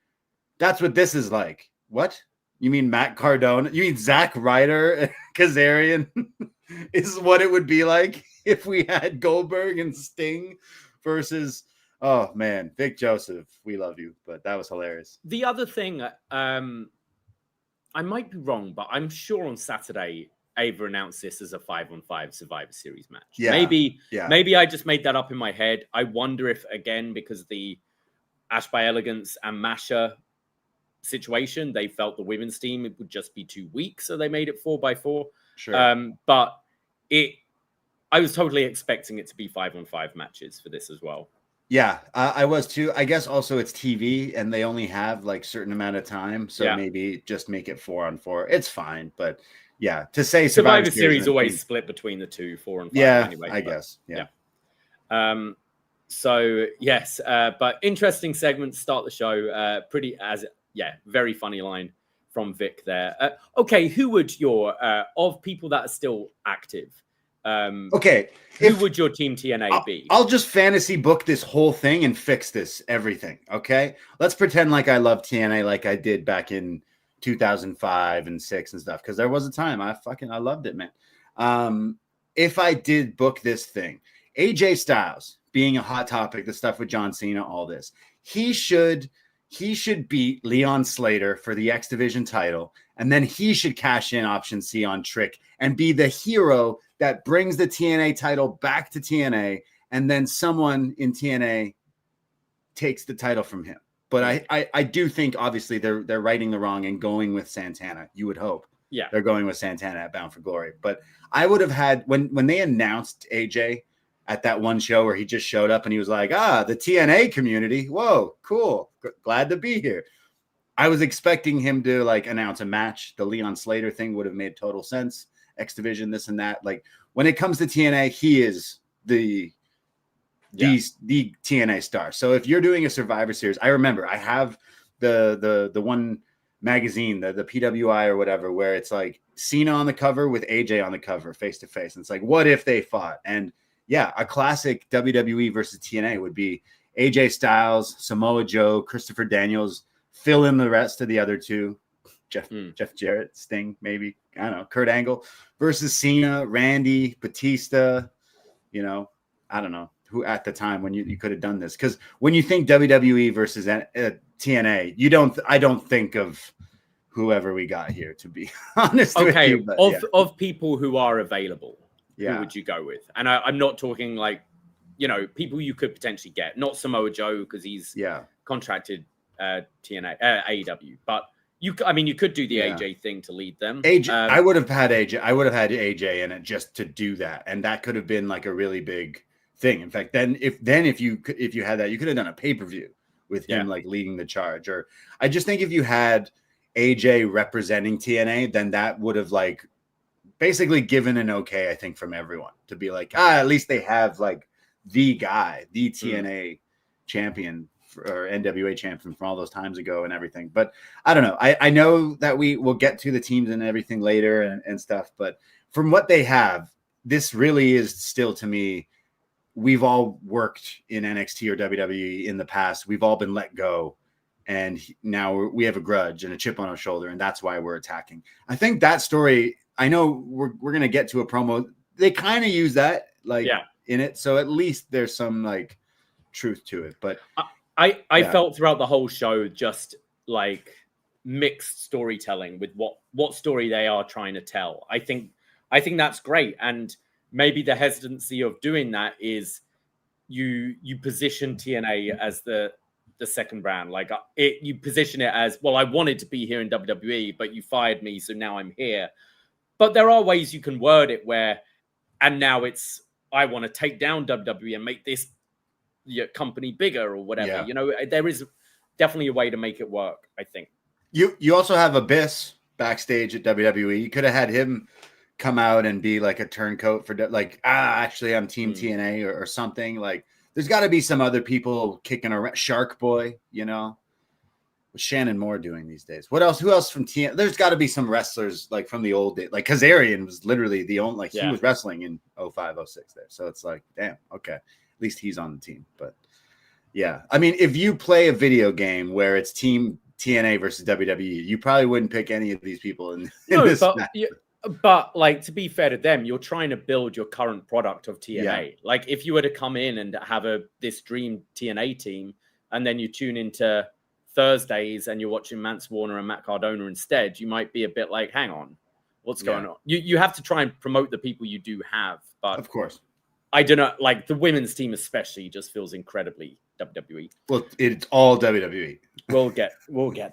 That's what this is like. What? You mean Matt Cardona? You mean Zack Ryder and Kazarian is what it would be like if we had Goldberg and Sting versus, oh man, Vic Joseph, we love you, but that was hilarious.
The other thing I might be wrong, but I'm sure on Saturday Ava announced this as a 5-on-5 Survivor Series match.
Yeah.
Maybe I just made that up in my head. I wonder if, again, because the Ash by Elegance and Masha situation, they felt the women's team it would just be too weak, so they made it 4x4.
Sure.
But I was totally expecting it to be 5-on-5 matches for this as well.
Yeah, I was too. I guess also it's TV and they only have like certain amount of time. So maybe just make it 4-on-4. It's fine. But yeah, to say
Survivor Series always split between the two, 4-on-5 anyway.
I guess. Yeah.
So yes, but interesting segment to start the show. Very funny line from Vic there. Okay, who would your of people that are still active? Who would your team TNA be?
I'll just fantasy book this whole thing and fix everything. Okay, let's pretend like I love TNA like I did back in 2005 and 6 and stuff, because there was a time I loved it, man. If I did book this thing, AJ Styles being a hot topic, the stuff with John Cena, all this, he should beat Leon Slater for the X Division title, and then he should cash in option C on Trick and be the hero that brings the TNA title back to TNA, and then someone in TNA takes the title from him. But I do think obviously they're righting the wrong and going with Santana. You would hope. Yeah, they're going with Santana at Bound for Glory. But I would have had when they announced AJ at that one show where he just showed up and he was like, the TNA community. Whoa, cool. Glad to be here. I was expecting him to like announce a match. The Leon Slater thing would have made total sense. X Division, this and that. Like when it comes to TNA, he is the TNA star. So if you're doing a Survivor Series, I remember I have the one magazine, the PWI or whatever, where it's like Cena on the cover with AJ on the cover, face to face. And it's like, what if they fought? And yeah, a classic WWE versus TNA would be AJ Styles, Samoa Joe, Christopher Daniels, fill in the rest of the other two. Jeff Jarrett, Sting, maybe. I don't know. Kurt Angle versus Cena, Randy, Batista. I don't know who at the time when you could have done this. Because when you think WWE versus TNA, I don't think of whoever we got here, to be honest with you.
Of people who are available, who would you go with? And I'm not talking like, people you could potentially get. Not Samoa Joe because he's contracted TNA, AEW. But you could do the AJ thing to lead them.
AJ, I would have had AJ. I would have had AJ in it just to do that, and that could have been like a really big thing. In fact, if you had that, you could have done a pay-per-view with him like leading the charge. Or I just think if you had AJ representing TNA, then that would have like basically given an okay, I think, from everyone to be like, at least they have like the guy, the TNA champion or NWA champion from all those times ago and everything. But I don't know. I know that we will get to the teams and everything later and stuff, but from what they have, this really is still, to me, we've all worked in NXT or WWE in the past. We've all been let go, and now we have a grudge and a chip on our shoulder, and that's why we're attacking. I think that story, I know we're going to get to a promo. They kind of use that in it. So at least there's some like truth to it. But
I felt throughout the whole show just like mixed storytelling with what story they are trying to tell. I think that's great. And maybe the hesitancy of doing that is you position TNA as the second brand. Like you position it as, well, I wanted to be here in WWE, but you fired me, so now I'm here. But there are ways you can word it where, and now it's, I want to take down WWE and make this company bigger or whatever. There is definitely a way to make it work, I think.
You also have Abyss backstage at WWE. You could have had him come out and be like a turncoat for like, actually I'm Team TNA or something. Like there's got to be some other people kicking around. Shark Boy, what's Shannon Moore doing these days? Who else from TNA? There's got to be some wrestlers like from the old days. Like Kazarian was literally the only, he was wrestling in 05, 06 there. So it's like, damn, okay. At least he's on the team. But yeah, I mean, if you play a video game where it's Team TNA versus WWE, you probably wouldn't pick any of these people in this match.
But like, to be fair to them, you're trying to build your current product of TNA. Yeah. Like if you were to come in and have this dream TNA team, and then you tune into Thursdays and you're watching Mance Warner and Matt Cardona instead, you might be a bit like, hang on, what's going on? You have to try and promote the people you do have. But
of course,
I don't know, like the women's team especially just feels incredibly WWE.
Well, it's all WWE.
We'll get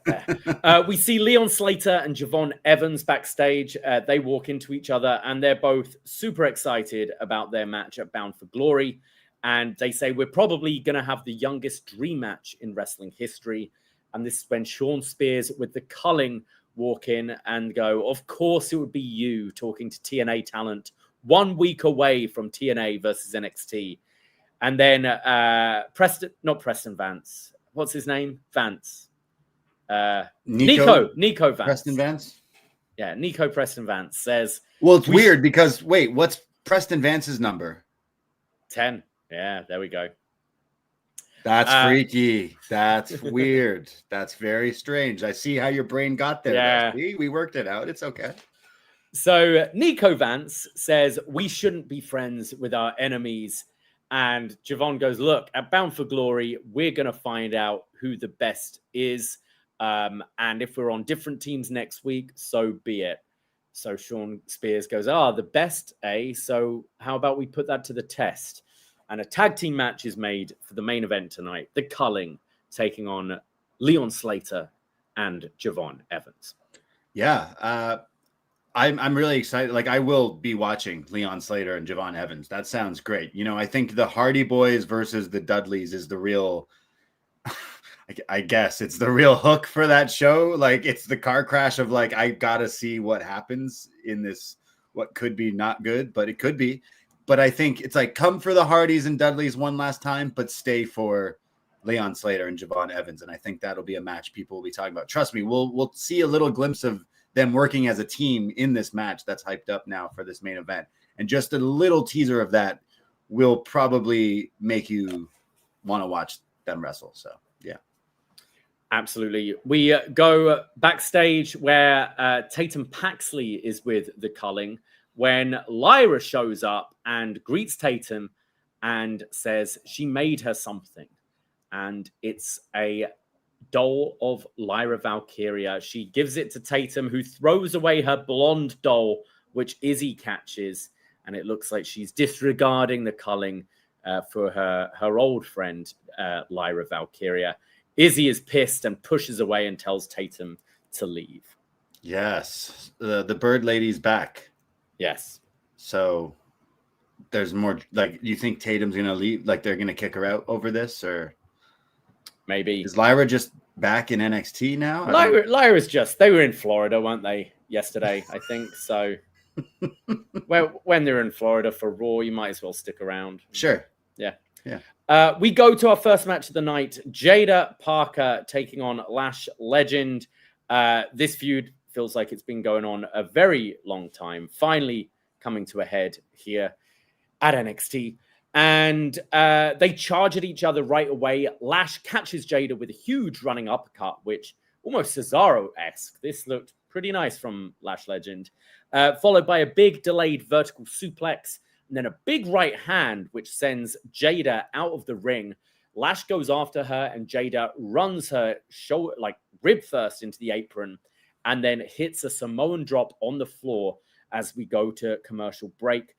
there. We see Leon Slater and Javon Evans backstage. They walk into each other and they're both super excited about their match at Bound for Glory. And they say, we're probably going to have the youngest dream match in wrestling history. And this is when Sean Spears with the Culling walk in and go, of course it would be you, talking to TNA talent 1 week away from TNA versus NXT. And then Preston Vance. What's his name? Vance. Nico Vance.
Preston Vance?
Yeah, Nico Preston Vance says...
Well, it's weird because, wait, what's Preston Vance's number?
10. Yeah, there we go.
That's freaky. That's weird. That's very strange. I see how your brain got there.
Yeah.
We worked it out. It's okay.
So Nico Vance says, we shouldn't be friends with our enemies. And Javon goes, look, at Bound for Glory, we're going to find out who the best is. And if we're on different teams next week, so be it. So Sean Spears goes, the best, eh? So how about we put that to the test? And a tag team match is made for the main event tonight. The Culling taking on Leon Slater and Javon Evans.
Yeah. I'm really excited. Like, I will be watching Leon Slater and Javon Evans. That sounds great. You know, I think the Hardy Boys versus the Dudleys is the real, I guess it's the real hook for that show. Like, it's the car crash of like, I got to see what happens in this, what could be not good, but it could be. But I think it's like, come for the Hardys and Dudleys one last time, but stay for Leon Slater and Javon Evans. And I think that'll be a match people will be talking about. Trust me, we'll see a little glimpse of them working as a team in this match that's hyped up now for this main event. And just a little teaser of that will probably make you want to watch them wrestle. So, yeah.
Absolutely. We go backstage where Tatum Paxley is with the Culling when Lyra shows up and greets Tatum and says she made her something. And it's a doll of Lyra Valkyria. She gives it to Tatum, who throws away her blonde doll, which Izzy catches. And it looks like she's disregarding the Culling for her old friend, Lyra Valkyria. Izzy is pissed and pushes away and tells Tatum to leave.
Yes. The bird lady's back.
Yes.
So there's more, like, you think Tatum's going to leave? Like, they're going to kick her out over this, or
maybe
is Lyra just back in NXT now?
Lyra's just, they were in Florida, weren't they, yesterday, I think. So well, when they're in Florida for Raw, you might as well stick around.
Sure.
Yeah. We go to our first match of the night. Jaida Parker taking on Lash Legend. This feud feels like it's been going on a very long time, finally coming to a head here at NXT. And they charge at each other right away. Lash catches Jaida with a huge running uppercut, which almost Cesaro-esque. This looked pretty nice from Lash Legend. Followed by a big delayed vertical suplex, and then a big right hand, which sends Jaida out of the ring. Lash goes after her, and Jaida runs her shoulder, like rib first into the apron, and then hits a Samoan drop on the floor as we go to commercial break.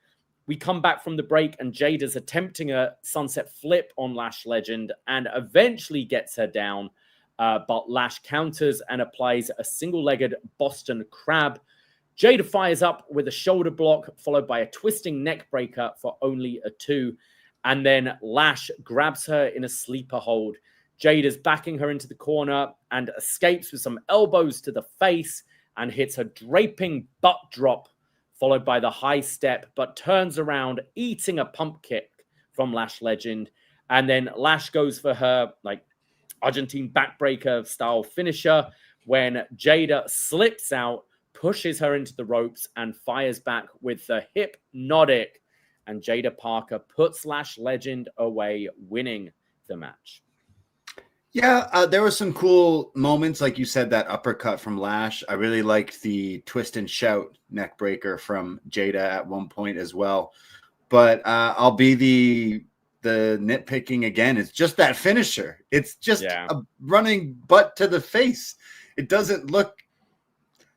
We come back from the break, and Jada's attempting a sunset flip on Lash Legend and eventually gets her down. But Lash counters and applies a single-legged Boston Crab. Jaida fires up with a shoulder block, followed by a twisting neck breaker for only a 2. And then Lash grabs her in a sleeper hold. Jada's backing her into the corner and escapes with some elbows to the face and hits a draping butt drop, followed by the high step, but turns around, eating a pump kick from Lash Legend. And then Lash goes for her like Argentine backbreaker style finisher when Jaida slips out, pushes her into the ropes, and fires back with the Hypnotic. And Jaida Parker puts Lash Legend away, winning the match.
Yeah, there were some cool moments. Like you said, that uppercut from Lash. I really liked the twist and shout neck breaker from Jaida at one point as well. But I'll be the the nitpicking again. It's just that finisher. It's just a running butt to the face. It doesn't look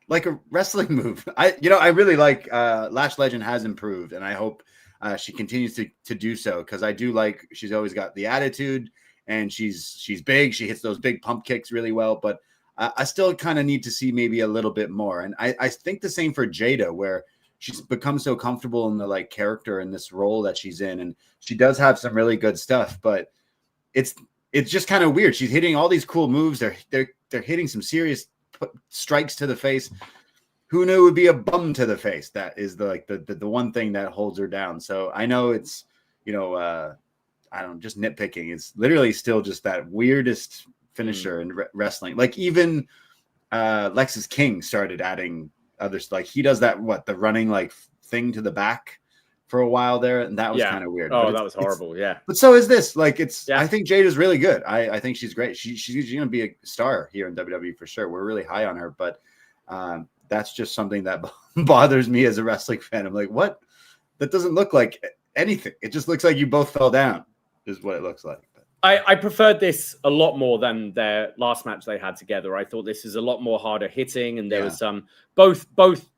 like a wrestling move. I really like Lash Legend has improved, and I hope she continues to do so, because I do like, she's always got the attitude, and she's big. She hits those big pump kicks really well, but I still kind of need to see maybe a little bit more. And I think the same for Jaida, where she's become so comfortable in the like character in this role that she's in, and she does have some really good stuff, but it's just kind of weird. She's hitting all these cool moves. They're hitting some serious strikes to the face. Who knew it would be a bum to the face? That is the one thing that holds her down. So I know it's, I don't know, just nitpicking. It's literally still just that weirdest finisher in wrestling. Like even Lexus King started adding others. Like he does that, the running like thing to the back for a while there, and that was kind of weird.
Oh, that was horrible. Yeah.
But so is this. Like I think Jaida's really good. I think she's great. She's going to be a star here in WWE for sure. We're really high on her, but that's just something that bothers me as a wrestling fan. I'm like, what? That doesn't look like anything. It just looks like you both fell down, is what it looks like.
I preferred this a lot more than their last match they had together. I thought this is a lot more harder hitting, and there was both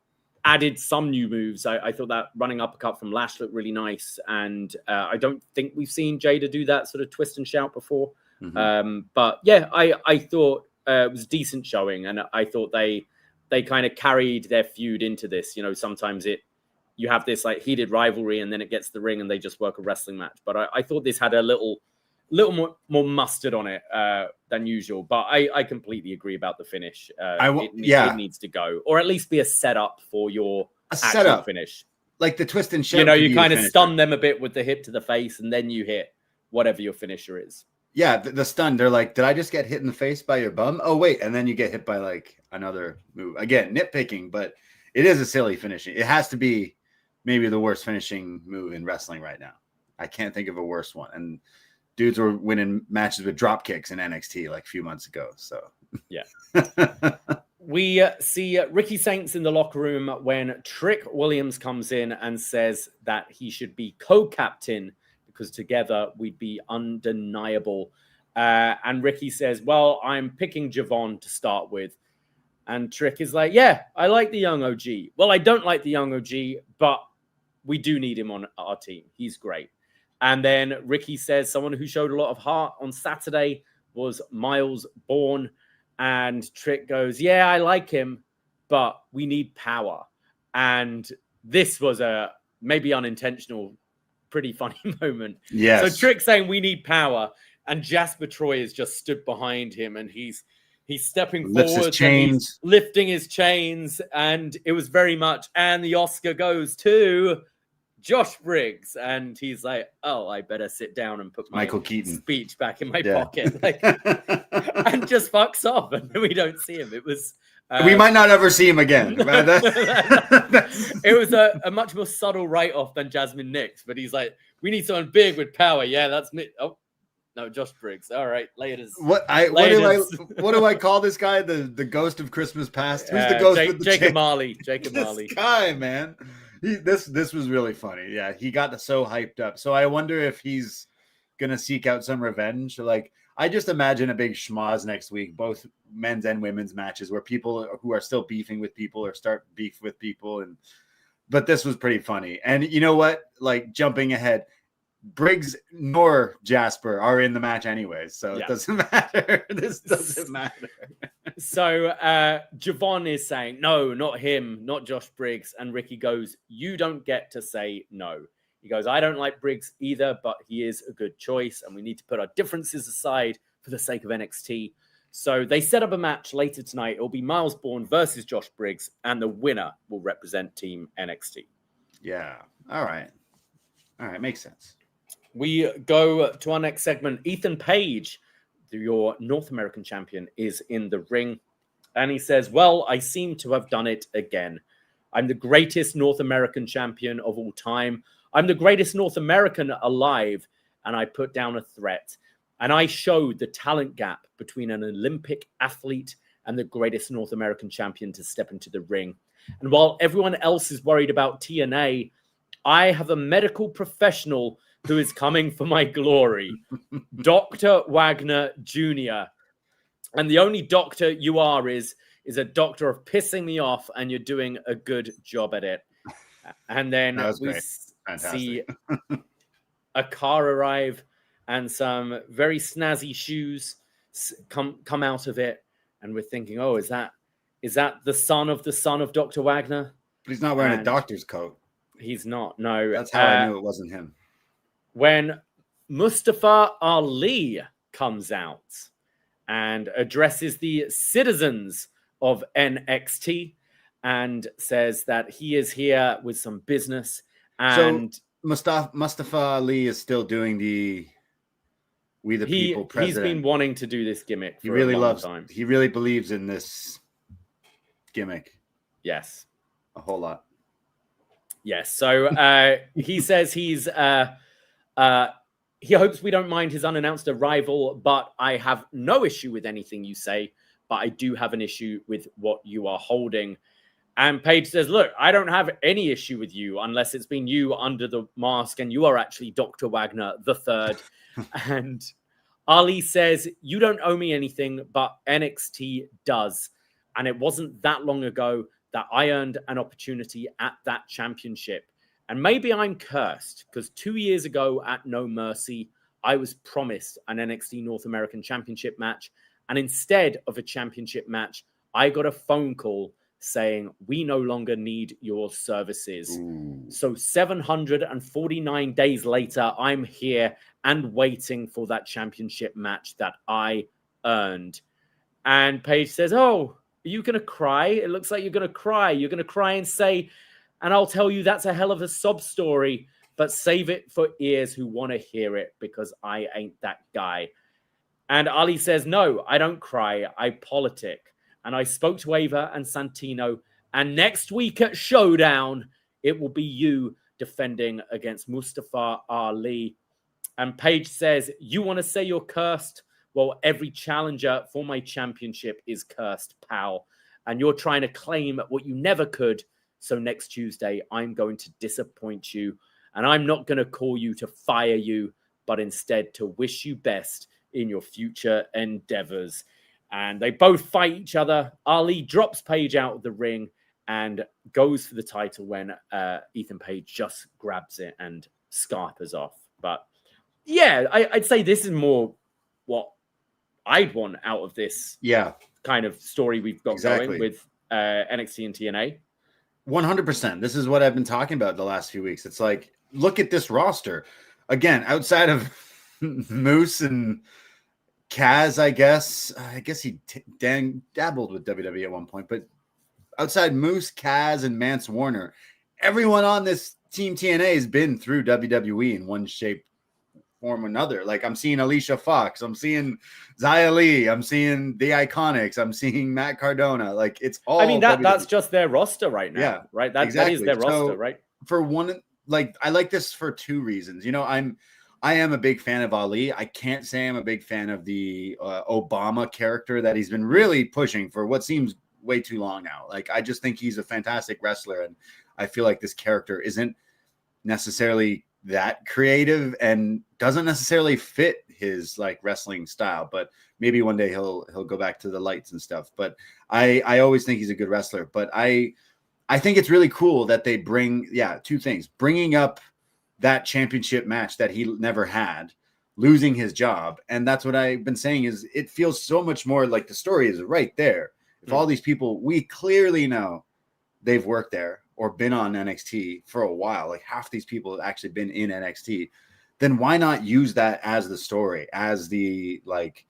added some new moves. I thought that running uppercut from Lash looked really nice, and I don't think we've seen Jaida do that sort of twist and shout before. But yeah, I thought it was a decent showing, and I thought they kind of carried their feud into this. Sometimes you have this like heated rivalry, and then it gets the ring, and they just work a wrestling match. But I thought this had a little more mustard on it than usual, but I completely agree about the finish. It needs to go, or at least be a setup for your actual finish.
Like the twist and shout.
You kind of stun them a bit with the hip to the face, and then you hit whatever your finisher is. Yeah,
the stun. They're like, did I just get hit in the face by your bum? Oh wait, and then you get hit by like another move. Again, nitpicking, but it is a silly finishing. It has to be maybe the worst finishing move in wrestling right now. I can't think of a worse one. And dudes were winning matches with drop kicks in NXT like a few months ago. So
yeah. We see Ricky Saints in the locker room when Trick Williams comes in and says that he should be co-captain because together we'd be undeniable. And Ricky says, well, I'm picking Javon to start with. And Trick is like, yeah, I like the young OG. Well, I don't like the young OG, but we do need him on our team. He's great. And then Ricky says someone who showed a lot of heart on Saturday was Myles Borne. And Trick goes, yeah, I like him, but we need power. And this was a maybe unintentional, pretty funny moment.
Yes.
So Trick saying we need power, and Jasper Troy is just stood behind him, and he's stepping forward, and he's lifting his chains, and it was very much, and the Oscar goes to Josh Briggs, and he's like, oh, I better sit down and put my
Michael Keaton
speech back in my pocket, like, and just fucks off, and we don't see him. It was
we might not ever see him again.
It was a much more subtle write-off than Jasmine Nix, but he's like, we need someone big with power. Yeah, that's me. Oh no, Josh Briggs. All right, laters.
What do I call this guy? The ghost of Christmas past? Who's the ghost of the
Jacob Marley? Jacob Marley.
This guy, man. This was really funny. Yeah, he got so hyped up. So I wonder if he's gonna seek out some revenge. Like, I just imagine a big schmoz next week, both men's and women's matches, where people who are still beefing with people or start beef with people. But this was pretty funny. And you know what? Like, jumping ahead, Briggs nor Jasper are in the match anyway, so it doesn't matter. This doesn't matter.
So Javon is saying, no, not him, not Josh Briggs. And Ricky goes, you don't get to say no. He goes, I don't like Briggs either, but he is a good choice, and we need to put our differences aside for the sake of NXT. So they set up a match later tonight. It'll be Myles Borne versus Josh Briggs, and the winner will represent Team NXT.
Yeah. All right. Makes sense.
We go to our next segment. Ethan Page, your North American champion, is in the ring. And he says, well, I seem to have done it again. I'm the greatest North American champion of all time. I'm the greatest North American alive. And I put down a threat. And I showed the talent gap between an Olympic athlete and the greatest North American champion to step into the ring. And while everyone else is worried about TNA, I have a medical professional who is coming for my glory, Dr. Wagner Jr. And the only doctor you are is a doctor of pissing me off, and you're doing a good job at it. And then we see a car arrive and some very snazzy shoes come out of it. And we're thinking, oh, is that the son of Dr. Wagner?
But he's not wearing a doctor's coat.
He's not. No.
That's how I knew it wasn't him.
When Mustafa Ali comes out and addresses the citizens of NXT and says that he is here with some business. And
so Mustafa Ali is still doing the We the People president.
He's been wanting to do this gimmick for
a
long time.
He really believes in this gimmick.
Yes.
A whole lot.
Yes. So he says he hopes we don't mind his unannounced arrival, but I have no issue with anything you say, but I do have an issue with what you are holding. And Paige says, look, I don't have any issue with you unless it's been you under the mask and you are actually Dr. Wagner the Third. And Ali says, you don't owe me anything, but NXT does. And it wasn't that long ago that I earned an opportunity at that championship. And maybe I'm cursed because 2 years ago at No Mercy, I was promised an NXT North American Championship match. And instead of a championship match, I got a phone call saying, we no longer need your services. Ooh. So 749 days later, I'm here and waiting for that championship match that I earned. And Paige says, oh, are you going to cry? It looks like you're going to cry. You're going to cry and say, and I'll tell you that's a hell of a sob story, but save it for ears who want to hear it because I ain't that guy. And Ali says, no, I don't cry. I politic. And I spoke to Ava and Santino. And next week at Showdown, it will be you defending against Mustafa Ali. And Paige says, you want to say you're cursed? Well, every challenger for my championship is cursed, pal. And you're trying to claim what you never could. So next Tuesday, I'm going to disappoint you. And I'm not going to call you to fire you, but instead to wish you best in your future endeavors. And they both fight each other. Ali drops Paige out of the ring and goes for the title when Ethan Page just grabs it and scarpers off. But yeah, I'd say this is more what I'd want out of this kind of story we've got going with NXT and TNA.
100%. This is what I've been talking about the last few weeks. It's like, look at this roster. Again, outside of Moose and Kaz, I guess he dabbled with WWE at one point, but outside Moose, Kaz, and Mance Warner, everyone on this Team TNA has been through WWE in one shape, form, or another. Like, I'm seeing Alicia Fox, I'm seeing Xia Li, I'm seeing the Iconics, I'm seeing Matt Cardona. Like, it's all.
I mean, that's just their roster right now.
Yeah,
right. That is their roster, right?
For one, like, I like this for two reasons. You know, I am a big fan of Ali. I can't say I'm a big fan of the Obama character that he's been really pushing for what seems way too long now. Like, I just think he's a fantastic wrestler, and I feel like this character isn't necessarily that creative and doesn't necessarily fit his like wrestling style. But maybe one day he'll go back to the lights and stuff. But I always think he's a good wrestler. But I think it's really cool that they bring two things: bringing up that championship match that he never had, losing his job. And that's what I've been saying is it feels so much more like the story is right there. If all these people, we clearly know they've worked there or been on NXT for a while, like half these people have actually been in NXT, then why not use that as the story, as the like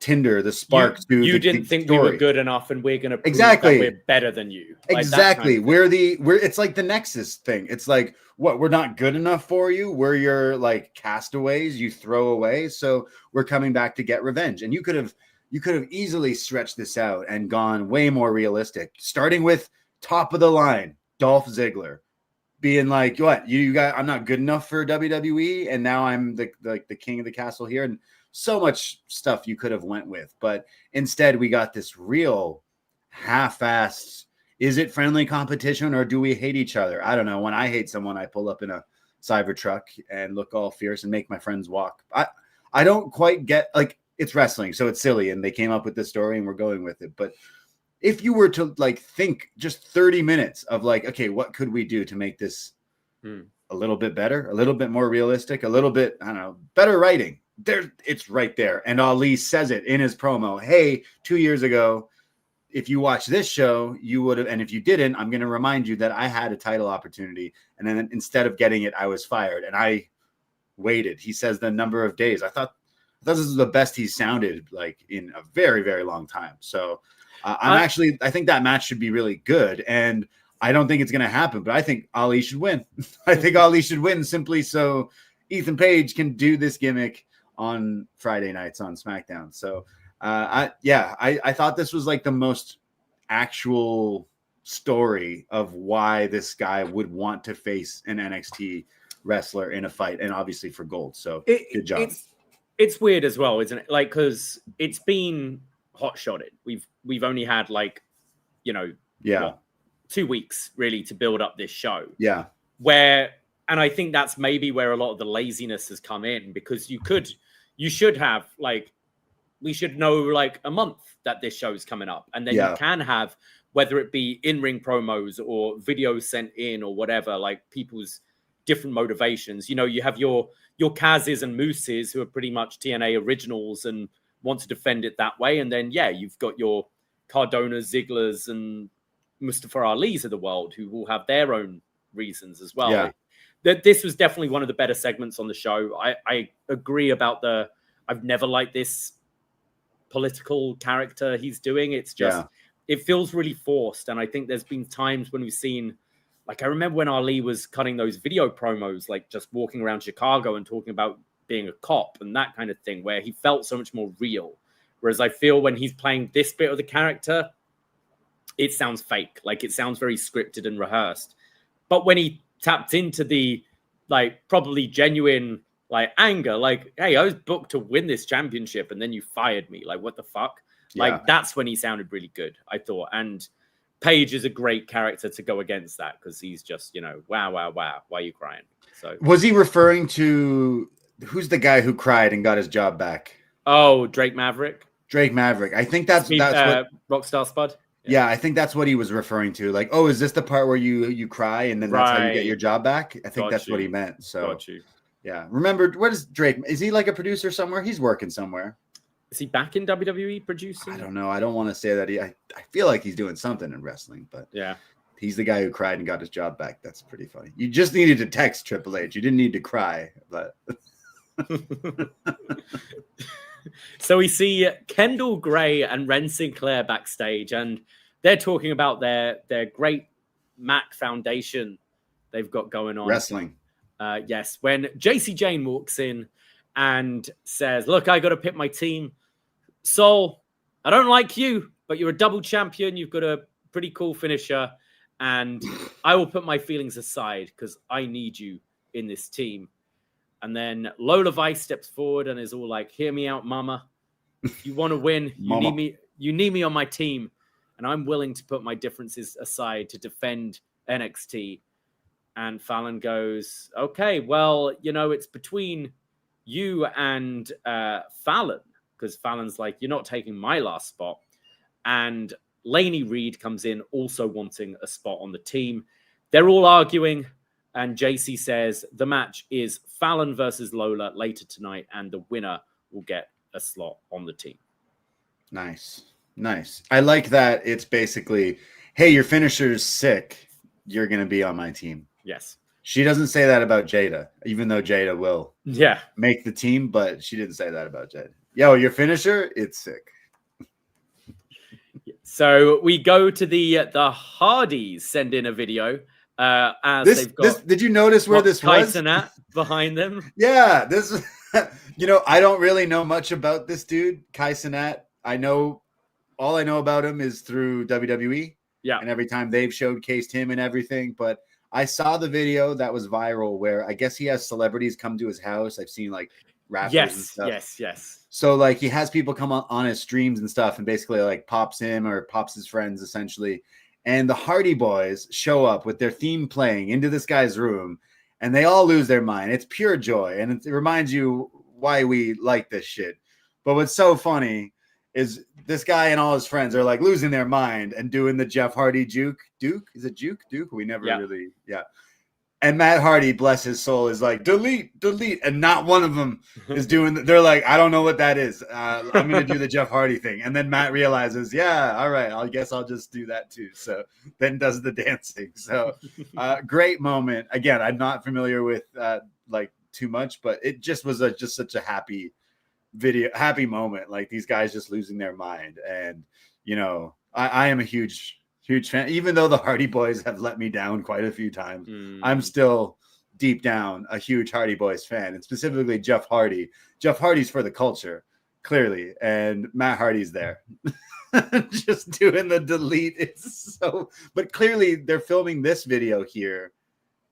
Tinder, the spark to
you
the
didn't think
story.
We were good enough and we're going to prove that we're better than you. Like
exactly. Kind of we're it's like the Nexus thing. It's like, what, we're not good enough for you. We're your like castaways you throw away. So we're coming back to get revenge. And you could have easily stretched this out and gone way more realistic, starting with top of the line, Dolph Ziggler being like, what, you got, I'm not good enough for WWE. And now I'm the king of the castle here. And so much stuff you could have went with, but instead we got this real half-assed, is it friendly competition or do we hate each other? I don't know. When I hate someone, I pull up in a Cybertruck and look all fierce and make my friends walk. I don't quite get, like, it's wrestling, so it's silly, and they came up with this story and we're going with it. But if you were to like think just 30 minutes of like, okay, what could we do to make this a little bit better, a little bit more realistic, a little bit, I don't know, better writing. There, it's right there. And Ali says it in his promo. Hey, 2 years ago, if you watch this show, you would have, and if you didn't, I'm going to remind you that I had a title opportunity. And then instead of getting it, I was fired. And I waited. He says the number of days. I thought this is the best he's sounded like in a very, very long time. So I think that match should be really good. And I don't think it's going to happen, but I think Ali should win. I think Ali should win simply so Ethan Page can do this gimmick on Friday nights on SmackDown. So I thought this was like the most actual story of why this guy would want to face an NXT wrestler in a fight, and obviously for gold. So good job.
It's weird as well, isn't it? Like, because it's been hot shotted. We've only had like, 2 weeks really to build up this show.
Yeah.
And I think that's maybe where a lot of the laziness has come in, because we should know like a month that this show is coming up. And then you can have, whether it be in-ring promos or videos sent in or whatever, like people's different motivations. You have your Kaz's and Moose's who are pretty much TNA originals and want to defend it that way. And then, you've got your Cardonas, Ziggler's, and Mustafa Ali's of the world who will have their own reasons as well.
Yeah.
This was definitely one of the better segments on the show. I agree about I've never liked this political character he's doing. It's just, it feels really forced. And I think there's been times when we've seen, like, I remember when Ali was cutting those video promos, like just walking around Chicago and talking about being a cop and that kind of thing, where he felt so much more real. Whereas I feel when he's playing this bit of the character, it sounds fake. Like, it sounds very scripted and rehearsed. But when he tapped into the, like, probably genuine, like, anger, like, hey, I was booked to win this championship and then you fired me. Like, what the fuck? Like, that's when he sounded really good, I thought. And Page is a great character to go against that, because he's just, wow, why are you crying? So
was he referring to, who's the guy who cried and got his job back?
Oh, Drake Maverick.
I think that's what
Rockstar Spud.
Yeah, I think that's what he was referring to. Like, oh, is this the part where you cry and then that's how you get your job back? I think that's what he meant. So,
got you.
Yeah. Remember, what is Drake? Is he like a producer somewhere? He's working somewhere.
Is he back in WWE producing?
I don't know. I don't want to say that. I feel like he's doing something in wrestling, but he's the guy who cried and got his job back. That's pretty funny. You just needed to text Triple H. You didn't need to cry, but.
So we see Kendall Gray and Ren Sinclair backstage, and they're talking about their great Mac Foundation they've got going on.
Wrestling.
Yes. When JC Jane walks in and says, look, I got to pick my team. Sol, I don't like you, but you're a double champion. You've got a pretty cool finisher, and I will put my feelings aside because I need you in this team. And then Lola Vice steps forward and is all like, hear me out, mama. If you want to win, you need me on my team. And I'm willing to put my differences aside to defend NXT. And Fallon goes, okay, well, it's between you and Fallon. Because Fallon's like, you're not taking my last spot. And Lainey Reed comes in also wanting a spot on the team. They're all arguing. And JC says the match is Fallon versus Lola later tonight, and the winner will get a slot on the team.
Nice. I like that. It's basically, hey, your finisher's sick. You're going to be on my team.
Yes.
She doesn't say that about Jaida, even though Jaida will make the team, but she didn't say that about Jaida. Yo, your finisher, it's sick.
So we go to the Hardys send in a video. They've got
did you notice where this was?
Tyson at behind them.
Yeah, this I don't really know much about this dude, Kai Cenat. All I know about him is through WWE. Yeah. And every time they've showcased him and everything. But I saw the video that was viral where I guess he has celebrities come to his house. I've seen like rappers and stuff.
Yes.
So like he has people come on his streams and stuff and basically like pops him or pops his friends essentially. And the Hardy Boys show up with their theme playing into this guy's room. and they all lose their mind. It's pure joy, and it reminds you why we like this shit. But what's so funny is this guy and all his friends are like losing their mind and doing the Jeff Hardy Duke. Is it Duke? We never really, And Matt Hardy, bless his soul, is like, delete. And not one of them is doing they're like, I don't know what that is. I'm going to do the Jeff Hardy thing. And then Matt realizes, all right, I guess I'll just do that too. So then does the dancing. So great moment. Again, I'm not familiar with like too much, but it just was just such a happy moment. Like these guys just losing their mind. And, you know, I am a huge fan, even though the Hardy Boys have let me down quite a few times. I'm still deep down a huge Hardy Boys fan, and specifically Jeff Hardy. Jeff Hardy's for the culture, clearly, and Matt Hardy's there. Just doing the delete. It's so, but clearly they're filming this video here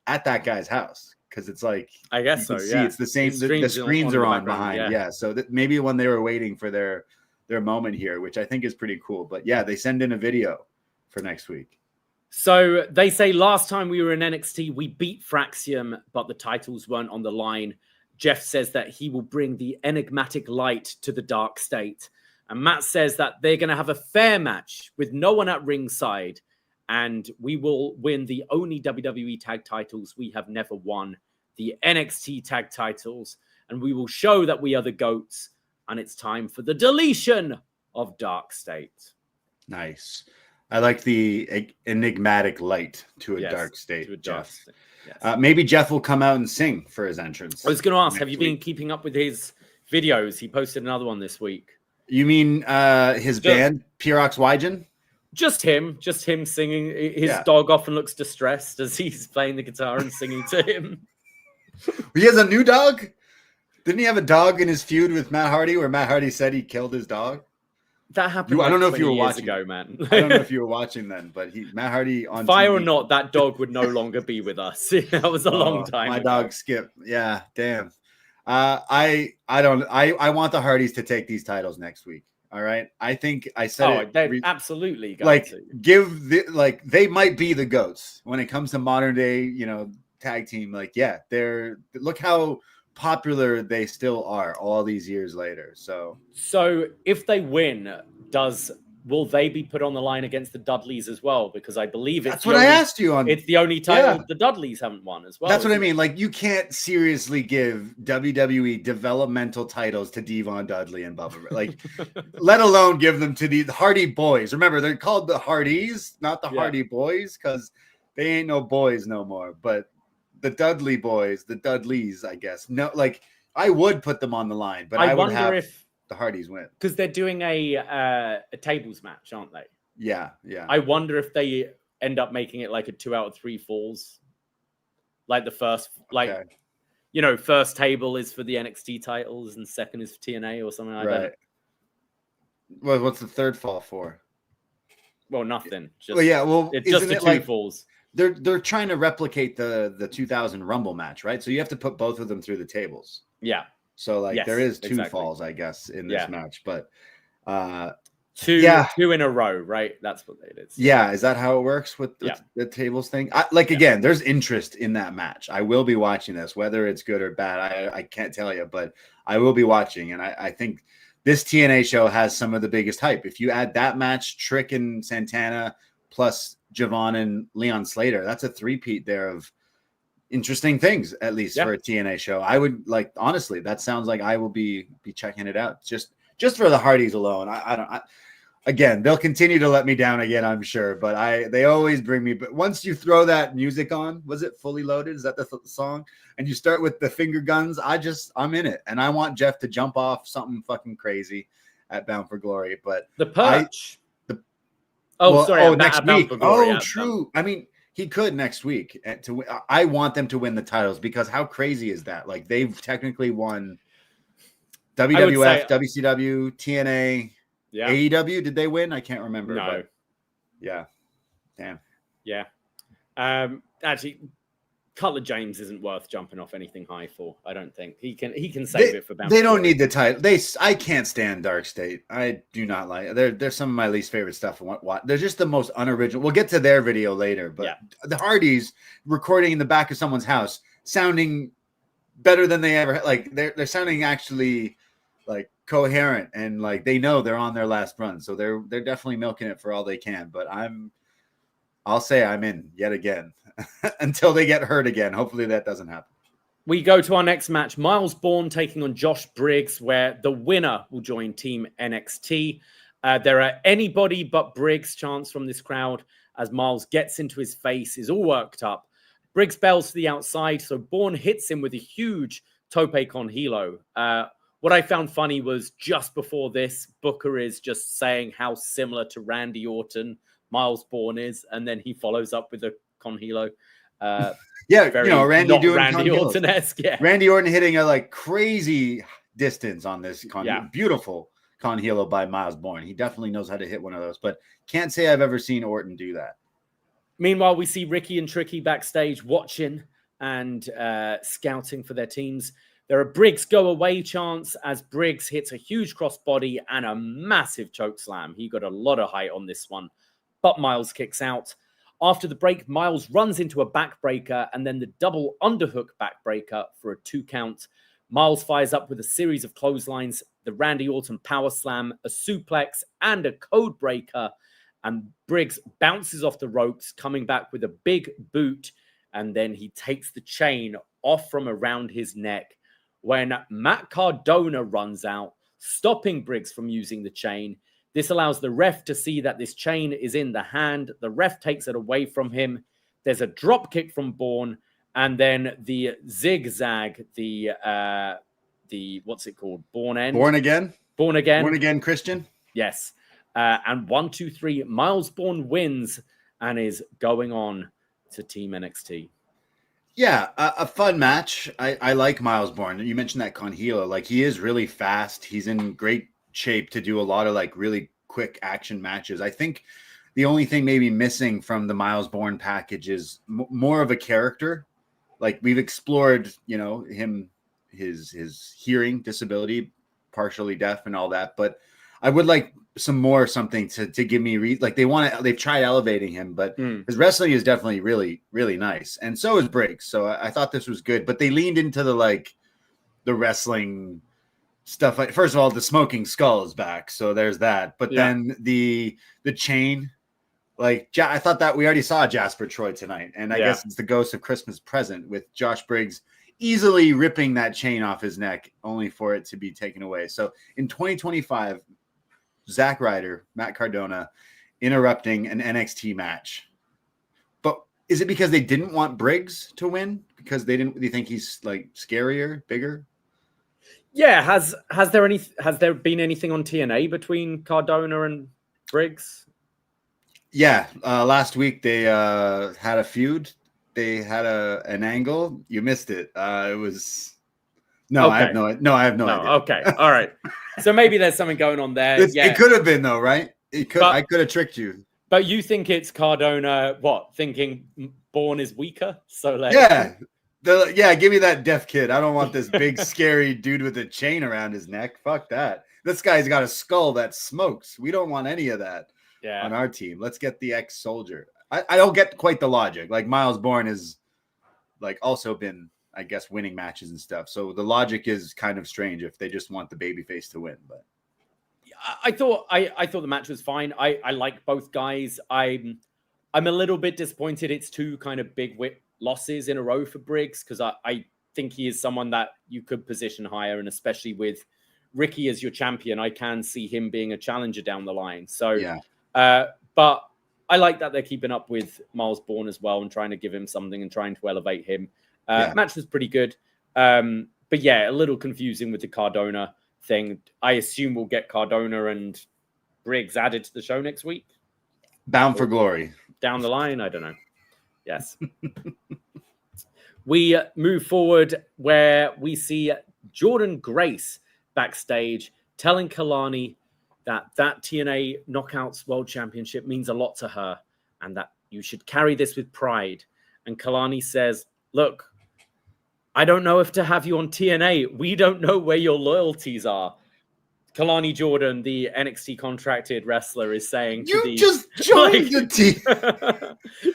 at that guy's house, because it's like, I guess so. Yeah, it's the same. The screens are on behind. Yeah, so that maybe when they were waiting for their moment here, which I think is pretty cool. But yeah, they send in a video for next week.
So they say last time we were in NXT, we beat Fraxium, but the titles weren't on the line. Jeff says that he will bring the enigmatic light to the dark state. And Matt says that they're going to have a fair match with no one at ringside. And we will win the only WWE tag titles we have never won, the NXT tag titles. And we will show that we are the GOATs. And it's time for the deletion of Dark State.
Nice. I like the enigmatic light to a dark state. To a dark state. Yes. Maybe Jeff will come out and sing for his entrance.
I was going to ask, have you been keeping up with his videos? He posted another one this week.
You mean his band, Pyrox Wygen?
Just him singing. His dog often looks distressed as he's playing the guitar and singing to him.
He has a new dog? Didn't he have a dog in his feud with Matt Hardy where Matt Hardy said he killed his dog?
That happened.
I don't know if you were watching
ago, man.
I don't know if you were watching then, but Matt Hardy on
Fire
TV,
or not, that dog would no longer be with us. That was a long time.
My
ago.
Dog Skip. Yeah, damn. I want the Hardys to take these titles next week. All right. I think I said
absolutely
they might be the GOATs when it comes to modern day, tag team. Like, yeah, look how popular they still are all these years later. So
if they win, will they be put on the line against the Dudleys as well? Because I believe
that's what I asked you on.
It's the only title the Dudleys haven't won as well.
That's what I mean. Like, you can't seriously give WWE developmental titles to Devon Dudley and Bubba, like, let alone give them to the Hardy Boys. Remember, they're called the Hardys, not the Hardy Boys, because they ain't no boys no more. But the Dudley Boys, the Dudleys, I guess. No, like, I would put them on the line, but I would have the Hardys win.
Because they're doing a tables match, aren't they?
Yeah.
I wonder if they end up making it like a 2 out of 3 falls. Like the first, first table is for the NXT titles and second is for TNA or something like that.
Well, what's the third fall for?
Well, nothing.
It's just
the 2 falls.
They're trying to replicate the 2000 Rumble match, right? So you have to put both of them through the tables.
Yeah.
So there is 2 falls, I guess, in this match, but
two in a row, right? That's what it is.
Yeah, is that how it works with the tables thing? Again, there's interest in that match. I will be watching this, whether it's good or bad. I can't tell you, but I will be watching, and I think this TNA show has some of the biggest hype. If you add that match, Trick and Santana plus Javon and Leon Slater, that's a three-peat there of interesting things, at least for a TNA show. I would honestly, that sounds like I will be checking it out just for the Hardys alone. Again, they'll continue to let me down again, I'm sure, but they always bring me. But once you throw that music on, was it Fully Loaded? Is that the song? And you start with the finger guns. I'm in it, and I want Jeff to jump off something fucking crazy at Bound for Glory. But
the Perch.
Next week. True. I mean, he could next week. I want them to win the titles, because how crazy is that? Like, they've technically won WWF, WCW, TNA, AEW. Did they win? I can't remember.
No.
But yeah. Damn.
Yeah. Actually, Cutler James isn't worth jumping off anything high for. I don't think he can save it for Bound.
They don't need the title. I can't stand Dark State. I do not like. They're some of my least favorite stuff. They're just the most unoriginal. We'll get to their video later, but the Hardys recording in the back of someone's house, sounding better than they ever like. They're sounding actually like coherent, and like they know they're on their last run, so they're definitely milking it for all they can. But I'll say I'm in yet again until they get hurt again. Hopefully that doesn't happen.
We go to our next match, Myles Borne taking on Josh Briggs, where the winner will join Team NXT. There are anybody but Briggs chants from this crowd as Myles gets into his face, is all worked up. Briggs bails to the outside, so Borne hits him with a huge tope con hilo. What I found funny was just before this, Booker is just saying how similar to Randy Orton Myles Borne is, and then he follows up with a con hilo.
Yeah,
very,
Randy doing
Randy Orton-esque. Yeah,
Randy Orton hitting a like crazy distance on this beautiful con hilo by Myles Borne. He definitely knows how to hit one of those, but can't say I've ever seen Orton do that.
Meanwhile, we see Ricky and Tricky backstage watching and scouting for their teams. There are Briggs go away chants as Briggs hits a huge crossbody and a massive choke slam. He got a lot of height on this one, but Myles kicks out. After the break, Myles runs into a backbreaker and then the double underhook backbreaker for a 2 count. Myles fires up with a series of clotheslines, the Randy Orton power slam, a suplex, and a code breaker. And Briggs bounces off the ropes, coming back with a big boot. And then he takes the chain off from around his neck when Matt Cardona runs out, stopping Briggs from using the chain. This allows the ref to see that this chain is in the hand. The ref takes it away from him. There's a drop kick from Borne, and then the zigzag, the what's it called? Born again,
Christian.
Yes. And 1, 2, 3, Myles Borne wins and is going on to Team NXT.
Yeah, a fun match. I like Myles Borne. You mentioned that con hilo. Like, he is really fast. He's in great shape to do a lot of like really quick action matches. I think the only thing maybe missing from the Myles Borne package is more of a character. Like, we've explored, him, his hearing disability, partially deaf and all that, but I would like something to give me they've tried elevating him, but his wrestling is definitely really, really nice. And so is Briggs. So I thought this was good, but they leaned into the wrestling stuff. Like, first of all, the smoking skull is back, so there's that. But then the chain, like, I thought that we already saw Jasper Troy tonight, and I guess it's the ghost of Christmas Present with Josh Briggs easily ripping that chain off his neck, only for it to be taken away. So in 2025, Zack Ryder, Matt Cardona, interrupting an NXT match. But is it because they didn't want Briggs to win? Because they think he's like scarier, bigger?
Yeah, has there been anything on TNA between Cardona and Briggs?
Yeah, last week they had a feud. They had an angle. You missed it. It was okay. I have no idea.
Okay, all right. So maybe there's something going on there.
It could have been though, right? I could have tricked you.
But you think it's Cardona? What, thinking Borne is weaker? So
give me that deaf kid. I don't want this big scary dude with a chain around his neck. Fuck that. This guy's got a skull that smokes. We don't want any of that on our team. Let's get the ex-soldier. I don't get quite the logic. Like, Myles Borne has like also been, I guess, winning matches and stuff. So the logic is kind of strange if they just want the babyface to win. But
I thought the match was fine. I like both guys. I'm a little bit disappointed it's 2 kind of big losses in a row for Briggs, because I think he is someone that you could position higher, and especially with Ricky as your champion, I can see him being a challenger down the line. So but I like that they're keeping up with Myles Borne as well and trying to give him something and trying to elevate him. Match was pretty good. But yeah, a little confusing with the Cardona thing. I assume we'll get Cardona and Briggs added to the show next week.
Bound for glory.
Down the line, I don't know. Yes. We move forward where we see Jordynne Grace backstage telling Kalani that TNA Knockouts World Championship means a lot to her and that you should carry this with pride. And Kalani says, look, I don't know if to have you on TNA. We don't know where your loyalties are. Kalani Jordan, the NXT contracted wrestler, is saying
you just joined the team.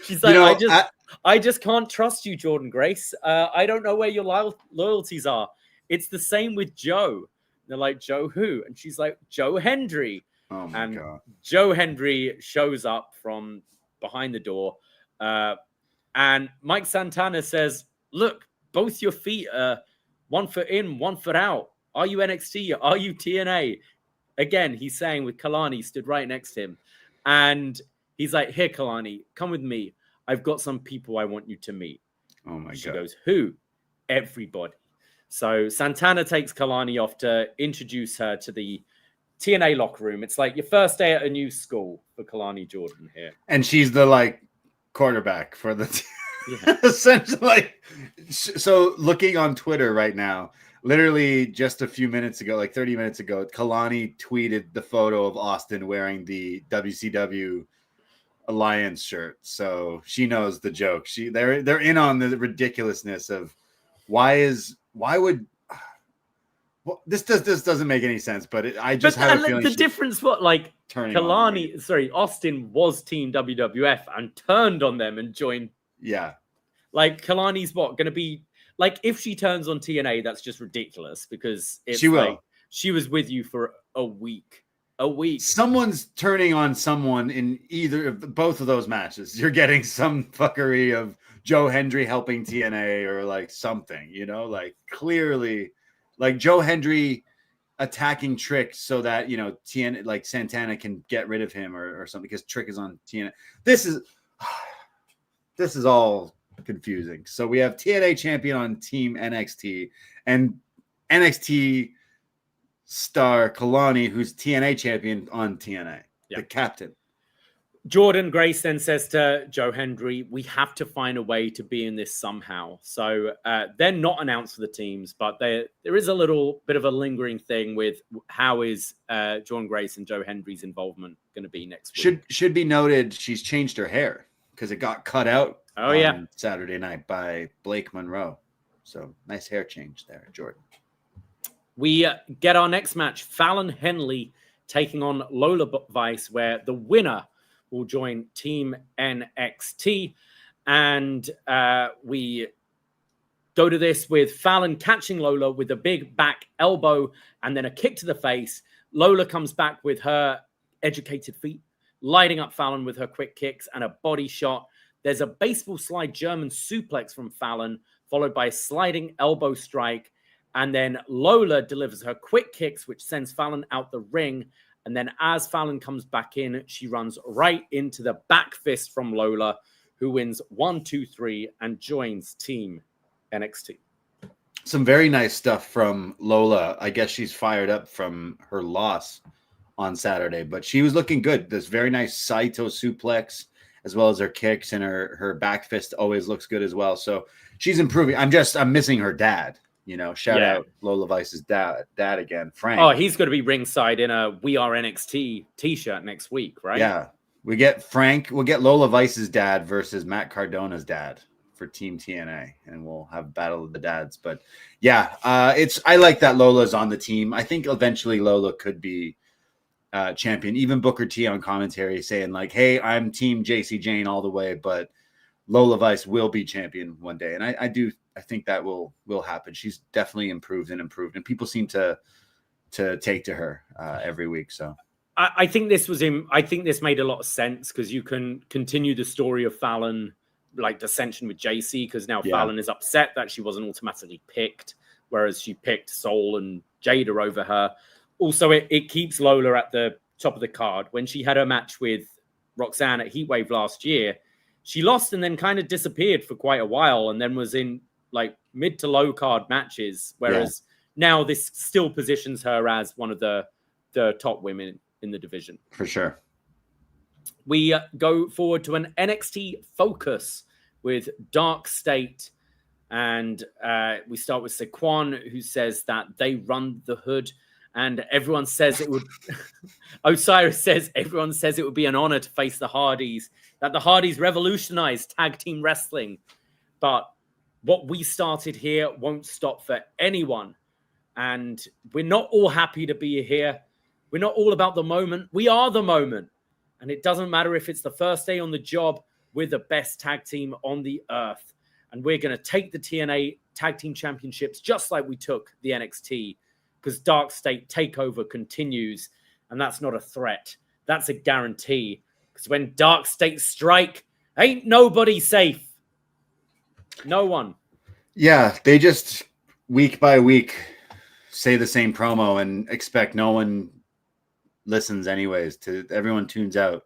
She's like, I just can't trust you, Jordan Grace. I don't know where your loyalties are. It's the same with Joe. They're like, Joe who? And she's like, Joe Hendry.
Oh my God.
Joe Hendry shows up from behind the door. And Mike Santana says, look, both your feet are 1 foot in, 1 foot out. Are you NXT? Are you TNA? Again, he's saying with Kalani stood right next to him. And he's like, here, Kalani, come with me. I've got some people I want you to meet.
Oh my God.
She goes, who? Everybody. So Santana takes Kalani off to introduce her to the TNA locker room. It's like your first day at a new school for Kalani Jordan here.
And she's the quarterback for the essentially. So looking on Twitter right now, literally just a few minutes ago, like 30 minutes ago, Kalani tweeted the photo of Austin wearing the WCW Alliance shirt. So she knows the joke. They're in on the ridiculousness of this doesn't make any sense, but I just have a feeling
the difference Austin was Team WWF and turned on them and joined.
Yeah.
Like Kalani's going to be like, if she turns on TNA, that's just ridiculous because
she will.
She was with you for a week.
Someone's turning on someone in both of those matches. You're getting some fuckery of Joe Hendry helping TNA or something, clearly Joe Hendry attacking Trick so that, TNA, Santana can get rid of him or something because Trick is on TNA. This is all confusing. So we have TNA champion on Team NXT and NXT star Kalani, who's TNA champion on TNA, the captain.
Jordan Grace then says to Joe Hendry, we have to find a way to be in this somehow. So they're not announced for the teams, but there is a little bit of a lingering thing with how is Jordan Grace and Joe Hendry's involvement going to be next week.
Should be noted, she's changed her hair because it got cut out on Saturday night by Blake Monroe. So nice hair change there, Jordan.
We get our next match, Fallon Henley taking on Lola Vice, where the winner will join Team NXT. And we go to this with Fallon catching Lola with a big back elbow and then a kick to the face. Lola comes back with her educated feet, lighting up Fallon with her quick kicks and a body shot. There's a baseball slide German suplex from Fallon, followed by a sliding elbow strike. And then Lola delivers her quick kicks, which sends Fallon out the ring. And then as Fallon comes back in, she runs right into the back fist from Lola, who wins 1, 2, 3 and joins Team NXT.
Some very nice stuff from Lola. I guess she's fired up from her loss on Saturday, but she was looking good. This very nice Saito suplex, as well as her kicks, and her back fist always looks good as well. So she's improving. I'm missing her dad. Shout out Lola Vice's dad again, Frank.
Oh, he's going to be ringside in a We Are NXT t-shirt next week, right?
Yeah. We get Frank. We'll get Lola Vice's dad versus Matt Cardona's dad for Team TNA, and we'll have Battle of the Dads. But yeah, I like that Lola's on the team. I think eventually Lola could be champion. Even Booker T on commentary saying hey, I'm Team JC Jane all the way, but Lola Vice will be champion one day. And I think that will happen. She's definitely improved, and people seem to take to her every week. So
I think this made a lot of sense because you can continue the story of Fallon, dissension with JC, because now Fallon is upset that she wasn't automatically picked, whereas she picked Soul and Jaida over her. Also, it keeps Lola at the top of the card. When she had her match with Roxanne at Heatwave last year, she lost and then kind of disappeared for quite a while, and then was in mid to low card matches. Whereas now this still positions her as one of the top women in the division.
For sure.
We go forward to an NXT focus with Dark State. And we start with Saquon, who says that they run the hood. And everyone says it would... Osiris says everyone says it would be an honor to face the Hardys. That the Hardys revolutionized tag team wrestling. But what we started here won't stop for anyone. And we're not all happy to be here. We're not all about the moment. We are the moment. And it doesn't matter if it's the first day on the job we're the best tag team on the earth. And we're going to take the TNA Tag Team Championships just like we took the NXT, because Dark State Takeover continues. And that's not a threat. That's a guarantee. Because when Dark State strike, ain't nobody safe. No one.
Yeah, they just week by week say the same promo and expect no one listens anyways. Everyone tunes out.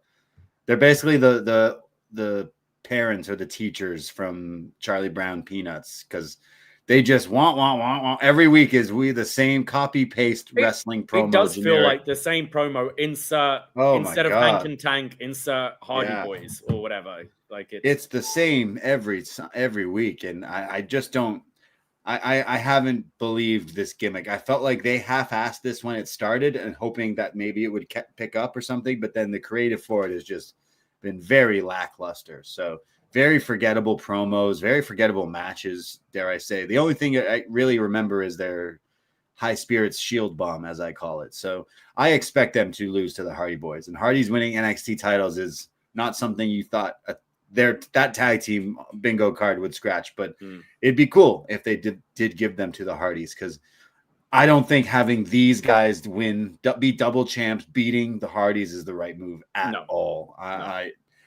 They're basically the parents or the teachers from Charlie Brown Peanuts, because they just want. Every week is the same copy paste wrestling promo.
It does feel like the same promo. Instead of Hank and Tank, insert Hardy Boys or whatever. Like
it's the same every week, and I just don't. I haven't believed this gimmick. I felt like they half-assed this when it started and hoping that maybe it would pick up or something, but then the creative for it has just been very lackluster. So very forgettable promos, very forgettable matches, dare I say. The only thing I really remember is their high spirits shield bomb, as I call it. So I expect them to lose to the Hardy Boys, and Hardy's winning NXT titles is not something you thought that tag team bingo card would scratch, but it'd be cool if they did give them to the Hardys, because I don't think having these guys be double champs, beating the Hardys is the right move at all.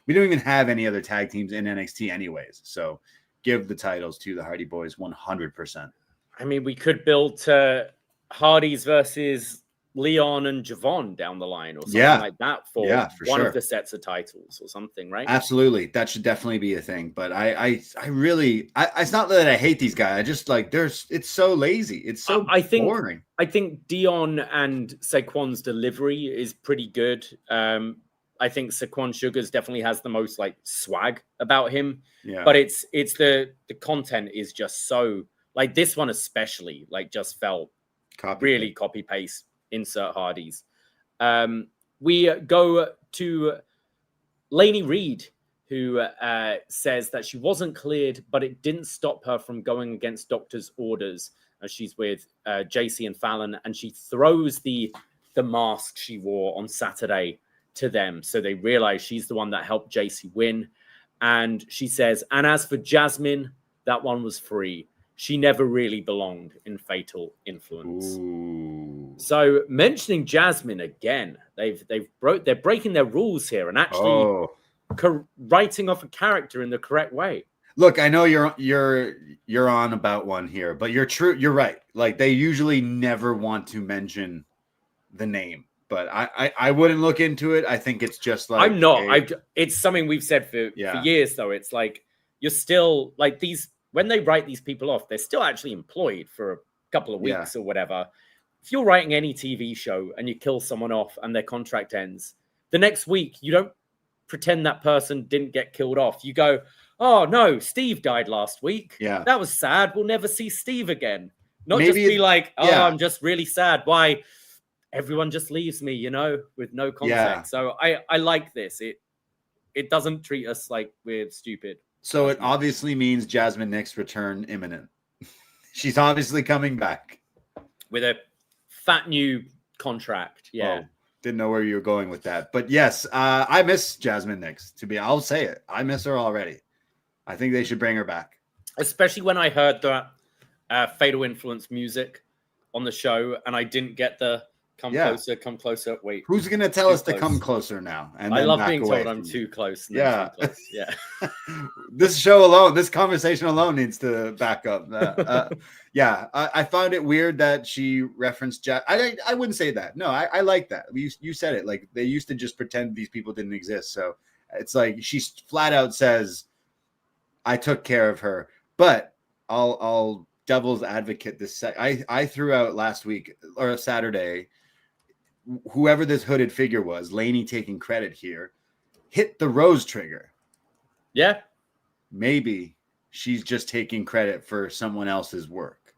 We don't even have any other tag teams in NXT anyways, so give the titles to the Hardy Boys 100%.
I mean, we could build to Hardys versus Leon and Javon down the line or something like that for one of the sets of titles or something, right?
Absolutely. That should definitely be a thing. But I really, it's not that I hate these guys. I just like, it's so lazy. It's so boring.
I think Dion and Saquon's delivery is pretty good. I think Saquon Sugars definitely has the most like swag about him. Yeah. But it's the content is just so like this one especially like just felt really copy paste. Insert Hardys. We go to Lainey Reed, who says that she wasn't cleared, but it didn't stop her from going against doctor's orders. She's with JC and Fallon, and she throws the mask she wore on Saturday to them. So they realize she's the one that helped JC win. And she says, and as for Jasmine, that one was free. She never really belonged in Fatal Influence. Ooh. So mentioning Jasmine again, they're breaking their rules here and actually writing off a character in the correct way.
Look, I know you're on about one here, but you're right. Like they usually never want to mention the name, but I wouldn't look into it. I think it's just like
I'm not. It's something we've said for years, though. It's like you're still like these. When they write these people off, they're still actually employed for a couple of weeks or whatever. If you're writing any TV show and you kill someone off and their contract ends, the next week, you don't pretend that person didn't get killed off. You go, oh, no, Steve died last week. Yeah. That was sad. We'll never see Steve again. Not just be like, I'm just really sad. Why? Everyone just leaves me, with no context. Yeah. So I like this. It doesn't treat us like we're stupid.
So it obviously means Jasmine Nick's return imminent. She's obviously coming back.
With a fat new contract. Yeah.
Oh, didn't know where you were going with that. But yes, I miss Jasmine Nix. I'll say it. I miss her already. I think they should bring her back.
Especially when I heard that Fatal Influence music on the show and I didn't get the come closer. Wait,
who's going to tell us to come closer now? And
I love being told I'm too close.
Yeah.
Too close. Yeah.
This conversation alone needs to back up. I found it weird that she referenced I wouldn't say that. No, I like that. You said it. Like they used to just pretend these people didn't exist. So it's like she flat out says, I took care of her. But I'll devil's advocate this. I threw out last week or Saturday, whoever this hooded figure was, Lainey taking credit here, hit the rose trigger.
Yeah.
Maybe she's just taking credit for someone else's work.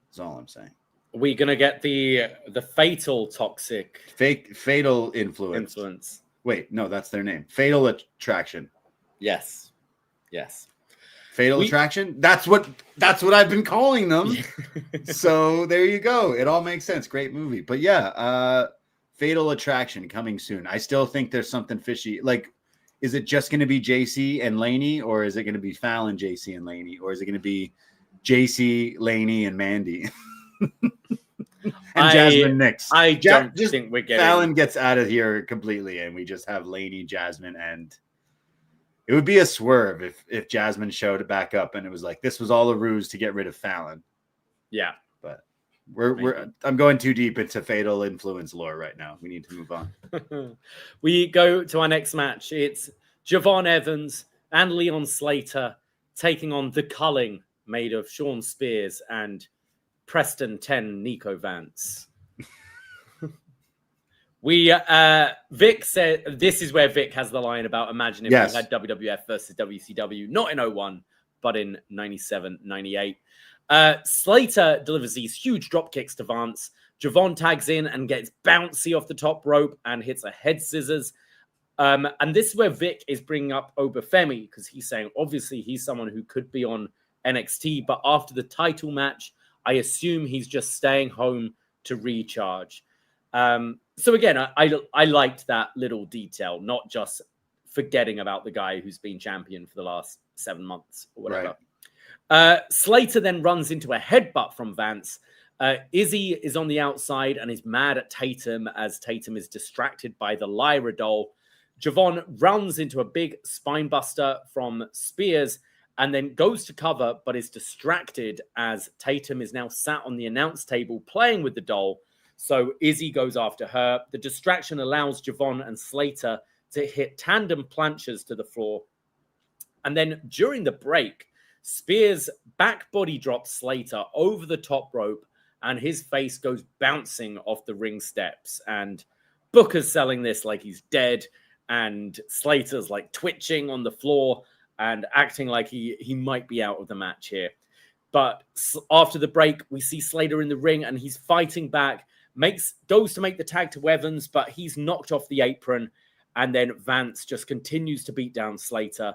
That's all I'm saying.
Are we going to get the fatal toxic...
Fatal influence. Wait, no, that's their name. Fatal Attraction.
Yes.
Fatal Attraction? That's what I've been calling them. So there you go. It all makes sense. Great movie. But yeah, Fatal Attraction coming soon. I still think there's something fishy. Like is it just going to be JC and Laney, or is it going to be Fallon, JC and Laney, or is it going to be JC, Laney, and Mandy? And Jasmine Nix.
I don't think we're getting
Fallon gets out of here completely, and we just have Laney, Jasmine, and it would be a swerve if Jasmine showed back up and it was like this was all a ruse to get rid of Fallon.
Yeah,
but I'm going too deep into Fatal Influence lore right now. We need to move on.
We go to our next match. It's Javon Evans and Leon Slater taking on the Culling, made of Sean Spears and Preston 10 Nico Vance. Vic said, this is where Vic has the line about imagine if we had WWF versus WCW, not in 01, but in 97, 98. Slater delivers these huge drop kicks to Vance. Javon tags in and gets bouncy off the top rope and hits a head scissors. And this is where Vic is bringing up Obafemi, because he's saying, obviously, he's someone who could be on NXT, but after the title match, I assume he's just staying home to recharge. So again, I liked that little detail, not just forgetting about the guy who's been champion for the last 7 months or whatever. Right. Slater then runs into a headbutt from Vance. Izzy is on the outside and is mad at Tatum as Tatum is distracted by the Lyra doll. Javon runs into a big spine buster from Spears and then goes to cover, but is distracted as Tatum is now sat on the announce table playing with the doll. So Izzy goes after her. The distraction allows Javon and Slater to hit tandem planches to the floor. And then during the break, Spears back body drops Slater over the top rope and his face goes bouncing off the ring steps. And Booker's selling this like he's dead. And Slater's like twitching on the floor and acting like he might be out of the match here. But after the break, we see Slater in the ring and he's fighting back, goes to make the tag to Evans, but he's knocked off the apron. And then Vance just continues to beat down Slater.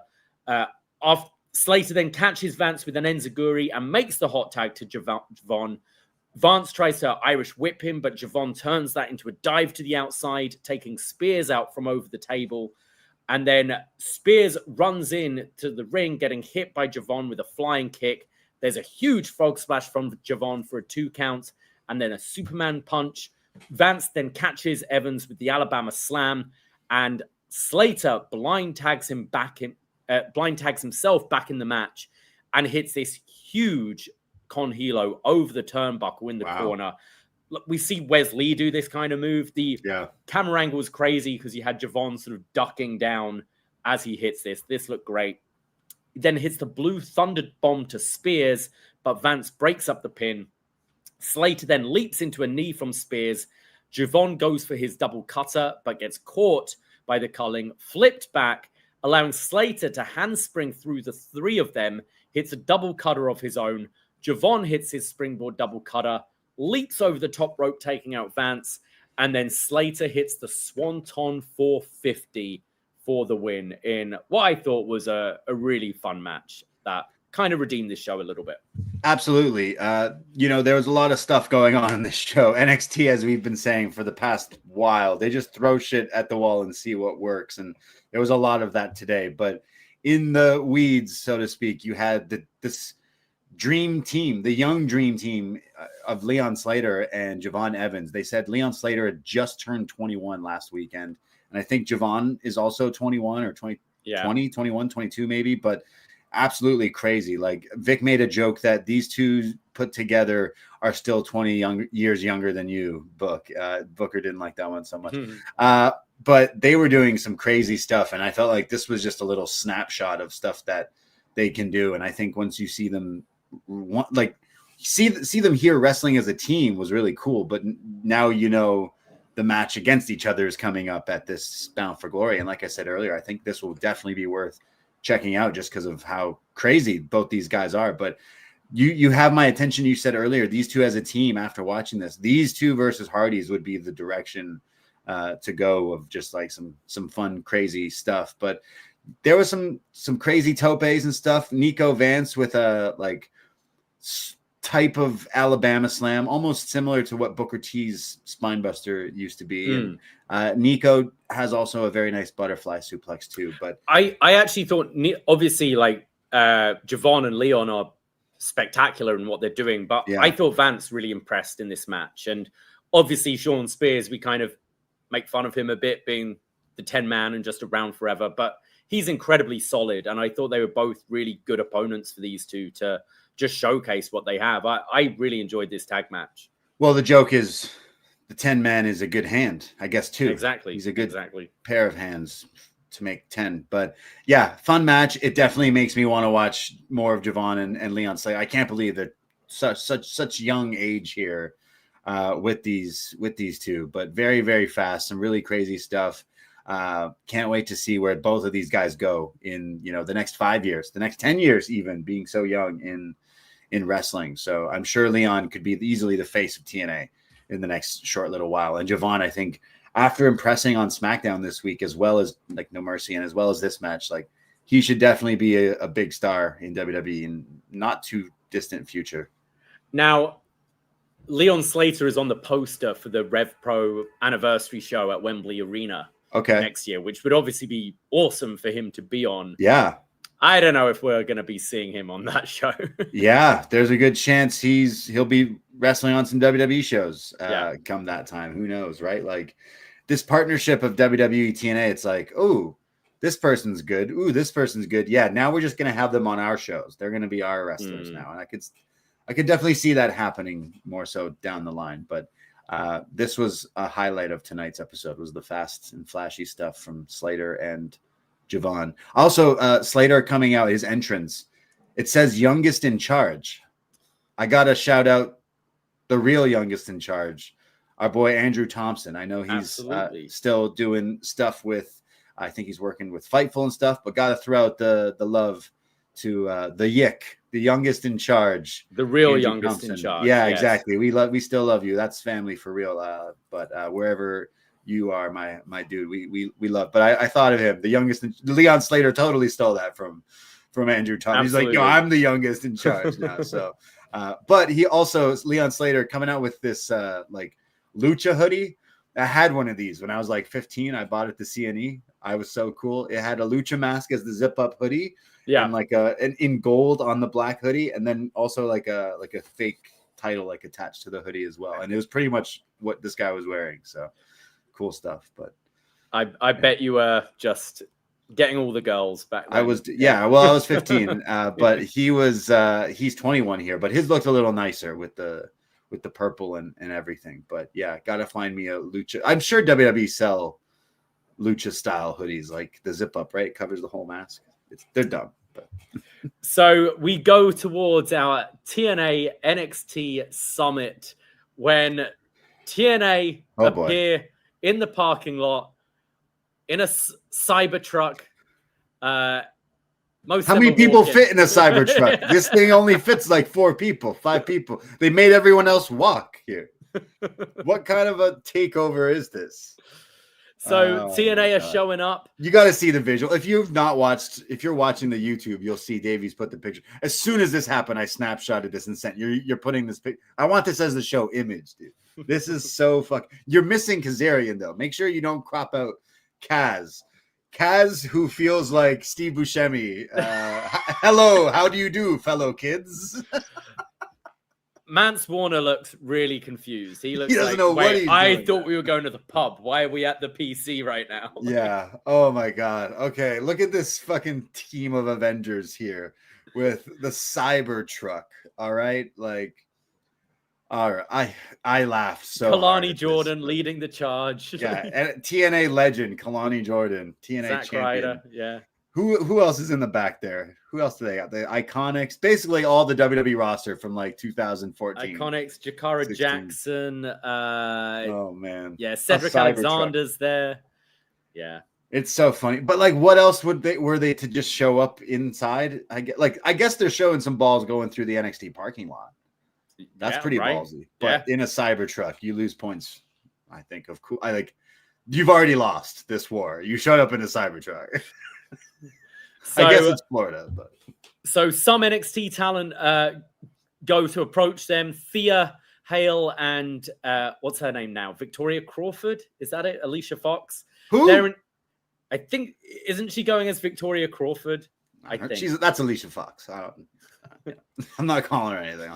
Slater then catches Vance with an enziguri and makes the hot tag to Javon. Vance tries to Irish whip him, but Javon turns that into a dive to the outside, taking Spears out from over the table. And then Spears runs in to the ring, getting hit by Javon with a flying kick. There's a huge frog splash from Javon for a 2 count, and then a Superman punch. Vance then catches Evans with the Alabama slam, and Slater blind tags himself back in the match and hits this huge con hilo over the turnbuckle in the corner. We see Wes Lee do this kind of move. The camera angle was crazy because you had Javon sort of ducking down as he hits this. This looked great. He then hits the blue thunder bomb to Spears, but Vance breaks up the pin. Slater then leaps into a knee from Spears. Javon goes for his double cutter, but gets caught by the Culling, flipped back, allowing Slater to handspring through the 3 of them, hits a double cutter of his own. Javon hits his springboard double cutter, leaps over the top rope, taking out Vance, and then Slater hits the Swanton 450 for the win in what I thought was a really fun match that kind of redeemed this show a little bit.
Absolutely. There was a lot of stuff going on in this show. NXT, as we've been saying for the past while, they just throw shit at the wall and see what works. And there was a lot of that today. But in the weeds, so to speak, you had this dream team, the young dream team of Leon Slater and Javon Evans. They said Leon Slater had just turned 21 last weekend. And I think Javon is also 21 or 20, 21, 22 maybe. But absolutely crazy. Like Vic made a joke that these two put together are still 20 years younger than you, Booker didn't like that one so much. But they were doing some crazy stuff. And I felt like this was just a little snapshot of stuff that they can do. And I think once you see them, see them here wrestling as a team was really cool. But now, the match against each other is coming up at this Bound for Glory. And like I said earlier, I think this will definitely be worth checking out just because of how crazy both these guys are. But you have my attention. You said earlier, these two as a team, after watching this, these two versus Hardys would be the direction to go, of just like some fun, crazy stuff. But there was some crazy topes and stuff. Nico Vance with a type of Alabama slam, almost similar to what Booker T's Spinebuster used to be. And Nico has also a very nice butterfly suplex too. But
I actually thought, obviously, like Javon and Leon are spectacular in what they're doing, but I thought Vance really impressed in this match. And obviously Sean Spears, we kind of make fun of him a bit being the 10-man and just around forever, but he's incredibly solid. And I thought they were both really good opponents for these two to just showcase what they have. I really enjoyed this tag match.
Well, the joke is the 10-man is a good hand, I guess, too.
Exactly.
He's a good pair of hands to make 10. But yeah, fun match. It definitely makes me want to watch more of Javon and Leon Slater. I can't believe that such young age here with these two, but very, very fast. Some really crazy stuff. Can't wait to see where both of these guys go in, the next 5 years, the next 10 years, even being so young in wrestling. So I'm sure Leon could be easily the face of TNA in the next short little while. And Javon, I think after impressing on SmackDown this week, as well as like No Mercy and as well as this match, like he should definitely be a big star in WWE in not too distant future.
Now, Leon Slater is on the poster for the Rev Pro anniversary show at Wembley Arena next year, which would obviously be awesome for him to be on.
Yeah.
I don't know if we're going to be seeing him on that show.
Yeah, there's a good chance he'll be wrestling on some WWE shows come that time. Who knows, right? Like this partnership of WWE TNA, it's like, oh, this person's good. Ooh, this person's good. Yeah, now we're just going to have them on our shows. They're going to be our wrestlers now. And I could definitely see that happening more so down the line. But this was a highlight of tonight's episode, was the fast and flashy stuff from Slater and Javon. Also, Slater coming out, his entrance, it says youngest in charge. I got to shout out the real youngest in charge, our boy Andrew Thompson. I know he's still doing stuff with, I think he's working with Fightful and stuff, but got to throw out the love to the Yick, the youngest in charge.
The real
Andrew
youngest
Thompson.
in charge.
Yeah, yes. Exactly. We still love you. That's family for real. But wherever you are, my dude, we love. But I thought of him, the youngest. Leon Slater totally stole that from Andrew Thompson.
Absolutely.
He's like, yo, I'm the youngest in charge now. So, but he also, Leon Slater, coming out with this like lucha hoodie. I had one of these when I was like 15. I bought it at the CNE. I was so cool. It had a lucha mask as the zip up hoodie. Yeah, and like in gold on the black hoodie, and then also like a fake title like attached to the hoodie as well. And it was pretty much what this guy was wearing. So cool stuff. But
I bet you were just getting all the girls back then.
I was I was 15, but he's 21 here, but his looked a little nicer with the purple and everything. But yeah, gotta find me a lucha. I'm sure WWE sell lucha style hoodies, like the zip up, right? It covers the whole mask. They're dumb. But.
So we go towards our TNA NXT Summit when TNA appear in the parking lot in a cyber truck.
How many people fit in a cyber truck? This thing only fits like 4 people, 5 people. They made everyone else walk here. What kind of a takeover is this?
So TNA are showing up.
You got to see the visual. If you're watching the YouTube, you'll see Davey's put the picture. As soon as this happened, I snapshotted this and sent. You're putting this picture. I want this as the show image, dude. This is so You're missing Kazarian though. Make sure you don't crop out Kaz. Kaz, who feels like Steve Buscemi. Hello, how do you do, fellow kids?
Mance Warner looks really confused. He doesn't
like, know what he's doing.
I thought we were going to the pub. Why are we at the PC right now?
Yeah. Oh my God. Okay. Look at this fucking team of Avengers here with the cyber truck. All right. Like, all right. I laughed so
Kalani Jordan leading the charge.
Yeah. And TNA legend, Kalani Jordan, TNA
Zack
champion.
Ryder, yeah.
Who else is in the back there? Who else do they got? The Iconics, basically all the WWE roster from like 2014.
Iconics, Jakara 16. Jackson.
Oh man,
yeah, Cedric Alexander's there. Yeah,
it's so funny. But like, what else were they to just show up inside? I guess they're showing some balls going through the NXT parking lot. That's pretty ballsy. But in a cyber truck, you lose points. I think of cool. You've already lost this war. You showed up in a cyber truck. So, I guess it's Florida, but
so some NXT talent go to approach them. Thea Hale and what's her name now? Victoria Crawford? Is that it? Alicia Fox?
Who?
I think, isn't she going as Victoria Crawford? I think.
That's Alicia Fox. I'm not calling her anything.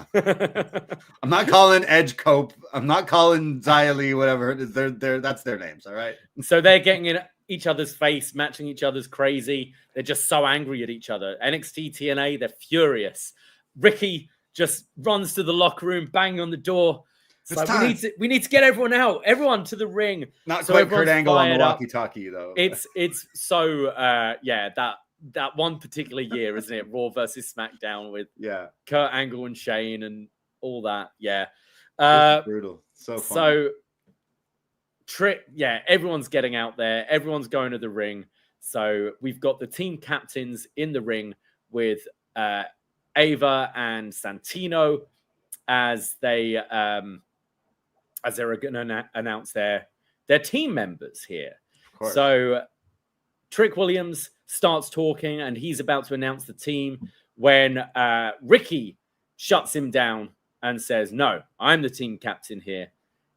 I'm not calling Edge Cope. I'm not calling Xia Li, whatever. That's their names, all right?
So they're getting in each other's face, matching each other's crazy. They're just so angry at each other. NXT TNA, they're furious. Ricky just runs to the locker room, banging on the door. It's like, we need to get everyone out, everyone to the ring.
Not so quite Kurt Angle on the walkie-talkie, though.
It's so that one particular year, isn't it? Raw versus SmackDown with Kurt Angle and Shane and all that. Yeah,
brutal. So fun.
So everyone's getting out there. Everyone's going to the ring. So we've got the team captains in the ring with Ava and Santino as they're going to announce their team members here. So Trick Williams starts talking and he's about to announce the team when Ricky shuts him down and says, "No, I'm the team captain here."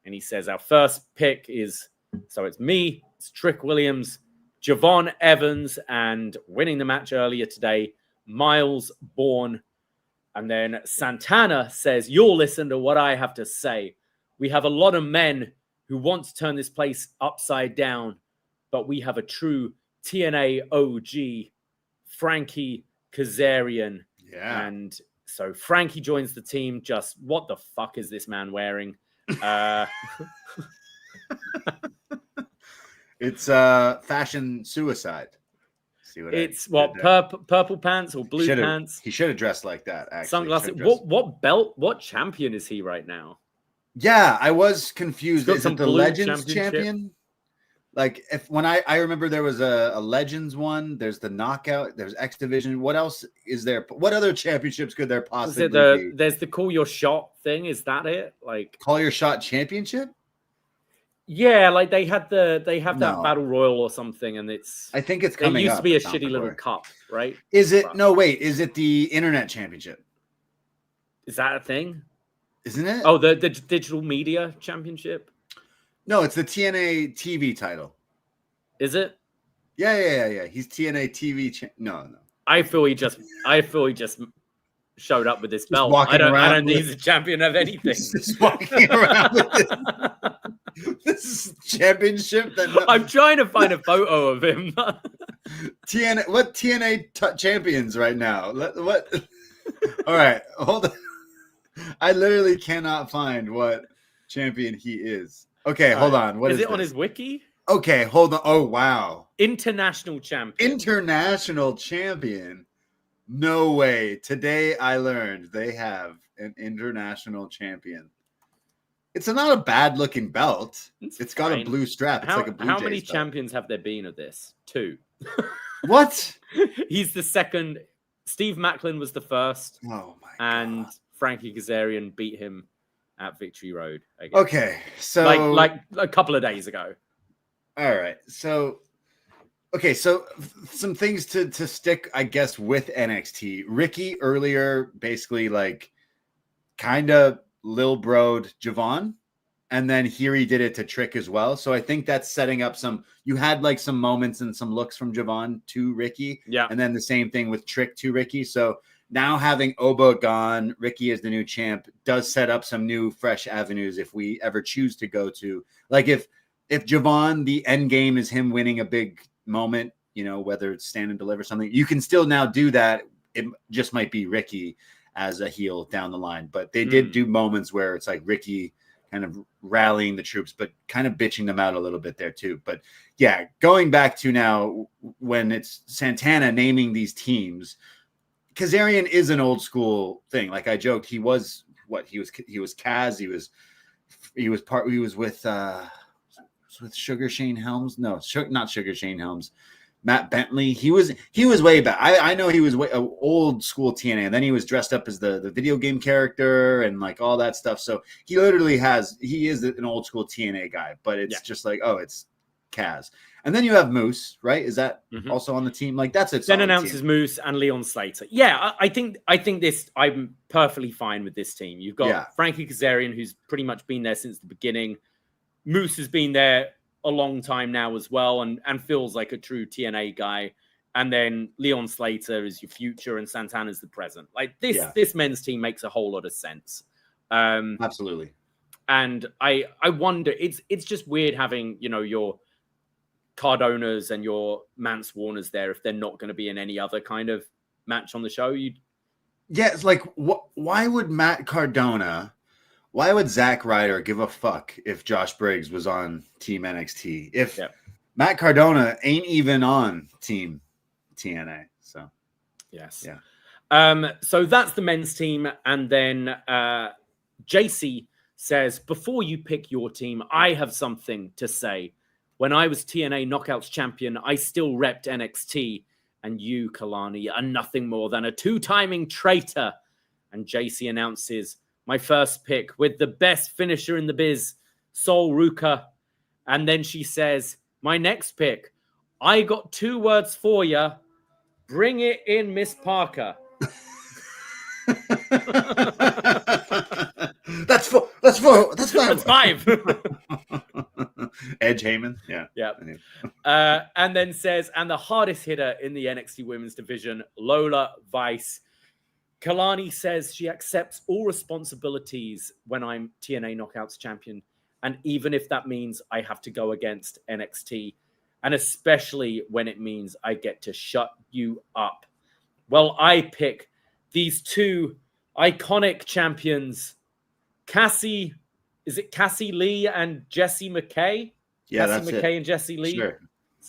And he says, "Our first pick is," so it's me, it's Trick Williams, Javon Evans, and winning the match earlier today, Myles Borne. And then Santana says, "You'll listen to what I have to say. We have a lot of men who want to turn this place upside down, but we have a true TNA OG, Frankie Kazarian."
Yeah.
And so Frankie joins the team. Just what the fuck is this man wearing?
It's fashion suicide. See what
it's purple pants or blue pants.
He should have dressed like that. Actually,
sunglasses. What belt? What champion is he right now?
Yeah, I was confused. Is it the Legends champion? Like when I remember there was a Legends one. There's the Knockout. There's X Division. What else is there? What other championships could there possibly be?
There's the Call Your Shot thing. Is that it? Like
Call Your Shot Championship?
Yeah, like they have that Battle Royal or something, and
I think it's coming.
It used to be a shitty little cup, right?
Is it? No, wait. Is it the Internet Championship?
Is that a thing?
Isn't it?
Oh, the Digital Media Championship.
No, it's the TNA TV title.
Is it?
Yeah. He's TNA TV. No.
I feel he just showed up with this belt. I don't think he's a champion of anything.
He's just walking around with this is championship.
I'm trying to find a photo of him.
TNA. What TNA champions right now? What? All right, hold on. I literally cannot find what champion he is. Okay, hold on. What is
it on his wiki?
Okay, hold on. Oh, wow.
International champion.
International champion. No way. Today I learned they have an international champion. It's not a bad looking belt. It's got a blue strap. It's like a Blue Jays
many
belt.
champions have there been of this? 2.
What?
He's the second. Steve Macklin was the first.
Oh my god.
And Frankie Kazarian beat him at Victory Road. I guess.
Okay, so
like a couple of days ago.
All right, so some things to stick, I guess, with NXT. Ricky earlier basically like kind of Lil Bro'd Javon, and then here he did it to Trick as well. So I think that's setting up you had like some moments and some looks from Javon to Ricky, and then the same thing with Trick to Ricky. So now having Oba gone, Ricky is the new champ, does set up some new fresh avenues if we ever choose to go to, like if Javon, the end game is him winning a big moment, whether it's stand and deliver something, you can still now do that. It just might be Ricky as a heel down the line, but they did do moments where it's like Ricky kind of rallying the troops, but kind of bitching them out a little bit there too. But yeah, going back to now when it's Santana naming these teams, Kazarian is an old school thing. Like I joked, he was Kaz. He was with Sugar Shane Helms. No, not Sugar Shane Helms. Matt Bentley. He was way back. I know he was old school TNA, and then he was dressed up as the video game character and like all that stuff. So he is an old school TNA guy, but it's just like, oh, it's Kaz. And then you have Moose, right? Is that also on the team? Like that's it.
Then announces team. Moose and Leon Slater. Yeah, I think this. I'm perfectly fine with this team. You've got Frankie Kazarian, who's pretty much been there since the beginning. Moose has been there a long time now as well, and feels like a true TNA guy. And then Leon Slater is your future, and Santana's the present. Like this men's team makes a whole lot of sense.
Absolutely.
And I wonder, it's just weird having your Cardonas and your Mance Warners there if they're not going to be in any other kind of match on the show.
It's like why would Matt Cardona? Why would Zack Ryder give a fuck if Josh Briggs was on Team NXT? If Matt Cardona ain't even on Team TNA. So,
yes. Yeah. So that's the men's team. And then JC says, before you pick your team, I have something to say. When I was TNA Knockouts champion, I still repped NXT. And you, Kalani, are nothing more than a two-timing traitor. And JC announces, my first pick with the best finisher in the biz, Sol Ruka. And then she says, my next pick, I got 2 words for you. Bring it in, Miss Parker.
That's 5.
That's 5.
Edge Heyman. Yeah.
And then says, and the hardest hitter in the NXT women's division, Lola Vice. Kalani says she accepts all responsibilities when I'm TNA Knockouts champion. And even if that means I have to go against NXT, and especially when it means I get to shut you up. Well, I pick these 2 iconic champions, Cassie Lee and Jessie McKay?
Yeah,
Cassie
that's
McKay
it.
and Jessie Lee?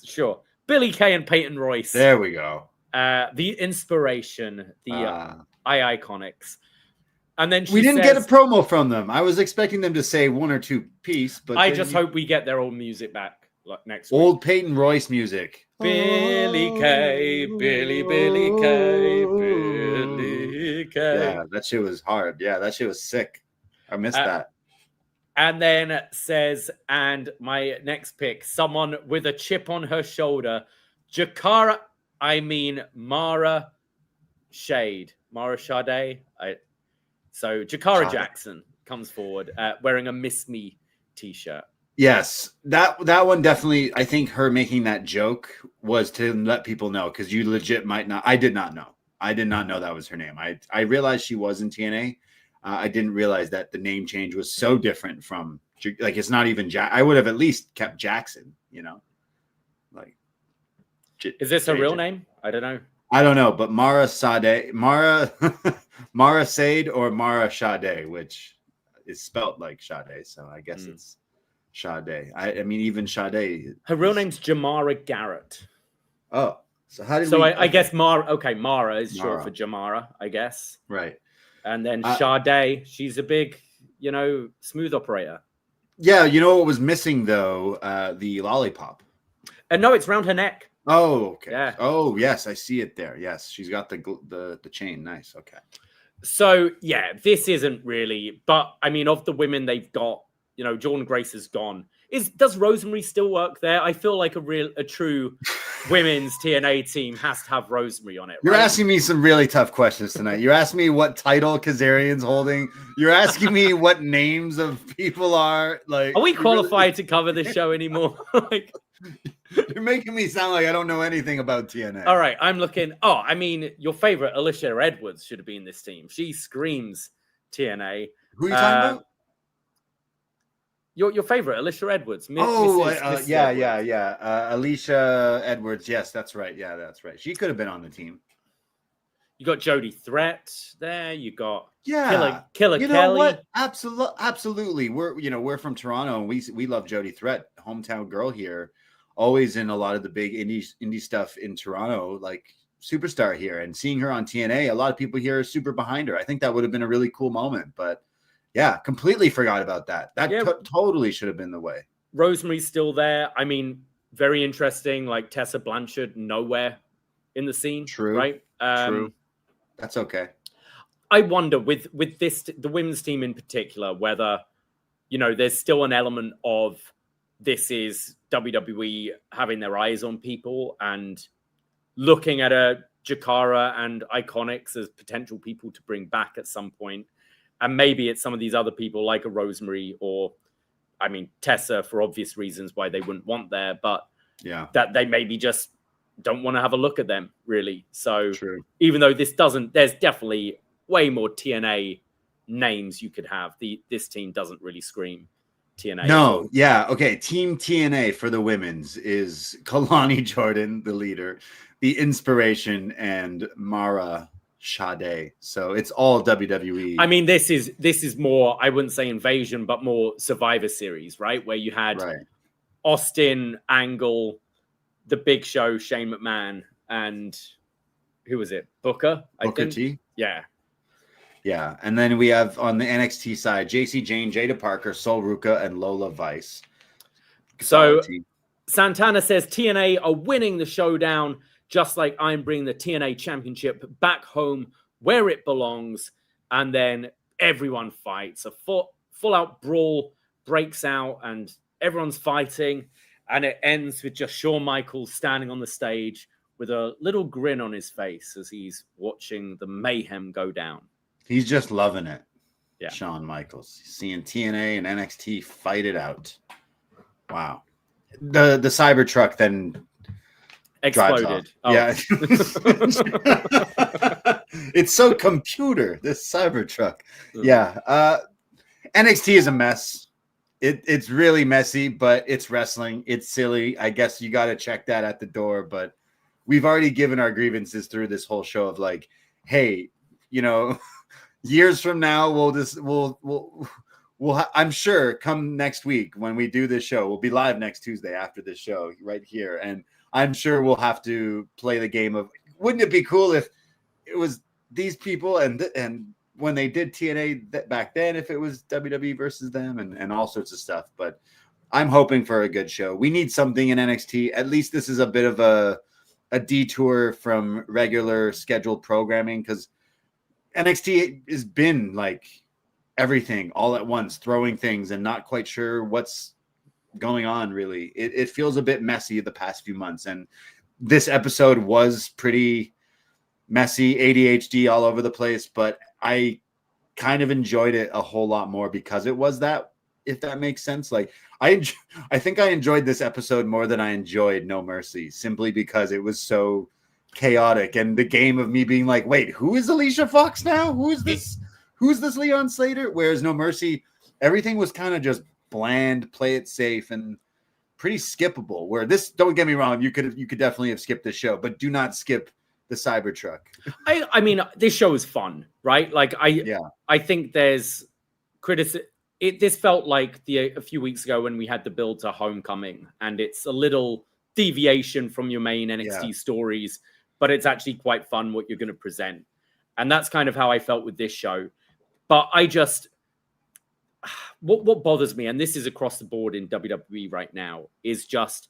Sure.
Billy Kay and Peyton Royce.
There we go.
The inspiration, the iconics. And then
we didn't get a promo from them. I was expecting them to say 1 or 2 piece, but
I just hope we get their old music back next week.
Old Peyton Royce music.
Billy Kay, Billy Kay, Billy Kay.
Yeah, that shit was hard. Yeah, that shit was sick. I missed that.
And then says, and my next pick, someone with a chip on her shoulder, Mara Shade. So Jakara Jackson comes forward wearing a Miss Me t-shirt.
Yes, that one definitely, I think her making that joke was to let people know, because you legit might not. I did not know. I did not know that was her name. I realized she was in TNA. I didn't realize that the name change was so different from, like, it's not even Jack. I would have at least kept Jackson, like.
Is this a real name? I don't know.
I don't know, but Mara Sade, Mara Sade or Mara Sade, which is spelt like Sade, so I guess it's Sade. I mean, even Sade.
Her real name's Jamara Garrett.
Oh, so how did?
So I guess Mara. Okay, Mara is short for Jamara, I guess.
Right.
And then Sade, she's a big, smooth operator.
Yeah, you know what was missing though? The lollipop.
And no, it's round her neck.
Oh, okay.
Yeah.
Oh, yes, I see it there. Yes, she's got the chain. Nice. Okay.
So yeah, this isn't really, but I mean, of the women they've got, Jordan Grace is gone. Does Rosemary still work there? I feel like a true women's TNA team has to have Rosemary on it.
You're asking me some really tough questions tonight. You're asking me what title Kazarian's holding. You're asking me what names of people are. Like,
are we qualified to cover this show anymore?
You're making me sound like I don't know anything about TNA.
All right, I'm looking. Oh, I mean, your favorite Alicia Edwards should have been in this team. She screams TNA.
Who are you talking about?
Your favorite, Alicia Edwards.
Mrs. Yeah. Alicia Edwards. Yes, that's right. Yeah, that's right. She could have been on the team.
You got Jody Threat there. You got
Killer
Kelly.
Know what? Absolutely. We're from Toronto, and we love Jody Threat, hometown girl here. Always in a lot of the big indie stuff in Toronto, like superstar here. And seeing her on TNA, a lot of people here are super behind her. I think that would have been a really cool moment, but. Yeah, completely forgot about that. That totally should have been the way.
Rosemary's still there. I mean, very interesting. Like Tessa Blanchard, nowhere in the scene.
True.
Right?
True. That's okay.
I wonder with this, the women's team in particular, whether, there's still an element of this is WWE having their eyes on people and looking at a Jakara and Iconics as potential people to bring back at some point. And maybe it's some of these other people like a Rosemary or, I mean, Tessa, for obvious reasons why they wouldn't want there, but that they maybe just don't want to have a look at them, really. So even though this doesn't, there's definitely way more TNA names you could have. This team doesn't really scream TNA.
No, okay. Team TNA for the women's is Kalani Jordan, the leader, the Inspiration, and Mara Sade. So it's all WWE.
I mean, this is more, I wouldn't say Invasion, but more Survivor Series, right? Where you had Austin, Angle, The Big Show, Shane McMahon, and who was it? Booker
think. T?
Yeah.
Yeah. And then we have on the NXT side, JC Jane, Jaida Parker, Sol Ruka, and Lola Vice.
So Santana says TNA are winning the showdown, just like I'm bringing the TNA championship back home where it belongs. And then everyone fights. A full-out brawl breaks out and everyone's fighting. And it ends with just Shawn Michaels standing on the stage with a little grin on his face as he's watching the mayhem go down.
He's just loving it.
Yeah.
Shawn Michaels. Seeing TNA and NXT fight it out. Wow. The Cybertruck then
exploded.
Oh. Yeah. It's so computer, this Cybertruck. Yeah. NXT is a mess. It's really messy, but it's wrestling. It's silly. I guess you got to check that at the door, but we've already given our grievances through this whole show of like, hey, you know, years from now, I'm sure come next week when we do this show, we'll be live next Tuesday after this show right here. And I'm sure we'll have to play the game of, wouldn't it be cool if it was these people and when they did TNA back then, if it was WWE versus them and all sorts of stuff. But I'm hoping for a good show. We need something in NXT. At least this is a bit of a detour from regular scheduled programming, because NXT has been like everything all at once, throwing things and not quite sure what's going on, really. It feels a bit messy the past few months. And this episode was pretty messy, ADHD all over the place, but I kind of enjoyed it a whole lot more because it was that, if that makes sense. Like I think I enjoyed this episode more than I enjoyed No Mercy, simply because it was so chaotic, and the game of me being like, wait, who is Alicia Fox now? Who's this Leon Slater? Whereas No Mercy, everything was kind of just bland, play it safe, and pretty skippable. Where this, don't get me wrong, you could definitely have skipped this show, but do not skip the Cybertruck.
I mean, this show is fun, right? Like I think there's criticism. This felt like a few weeks ago when we had the build to Homecoming, and it's a little deviation from your main NXT stories, but it's actually quite fun what you're going to present. And that's kind of how I felt with this show. But I just, what bothers me, and this is across the board in WWE right now, is just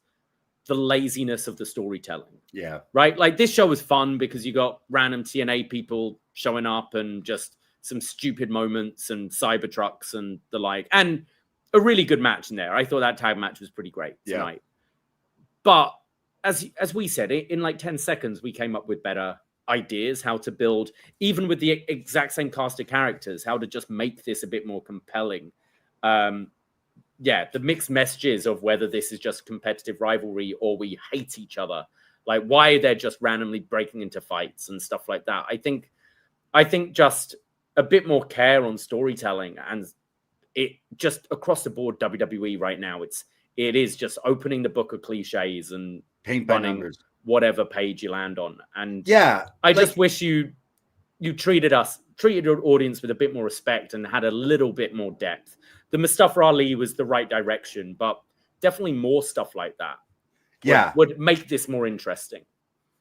the laziness of the storytelling.
Yeah.
Right? Like this show was fun because you got random TNA people showing up and just some stupid moments and Cybertrucks and the like, and a really good match in there. I thought that tag match was pretty great tonight. But as we said, in like 10 seconds, we came up with better ideas, how to build, even with the exact same cast of characters, how to just make this a bit more compelling. The mixed messages of whether this is just competitive rivalry or we hate each other, like why they're just randomly breaking into fights and stuff like that. I think just a bit more care on storytelling, and it just across the board WWE right now, it is just opening the book of cliches and
paint by numbers,
whatever page you land on. And
I
just wish you treated your audience with a bit more respect and had a little bit more depth. The Mustafa Ali was the right direction, but definitely more stuff like that would make this more interesting.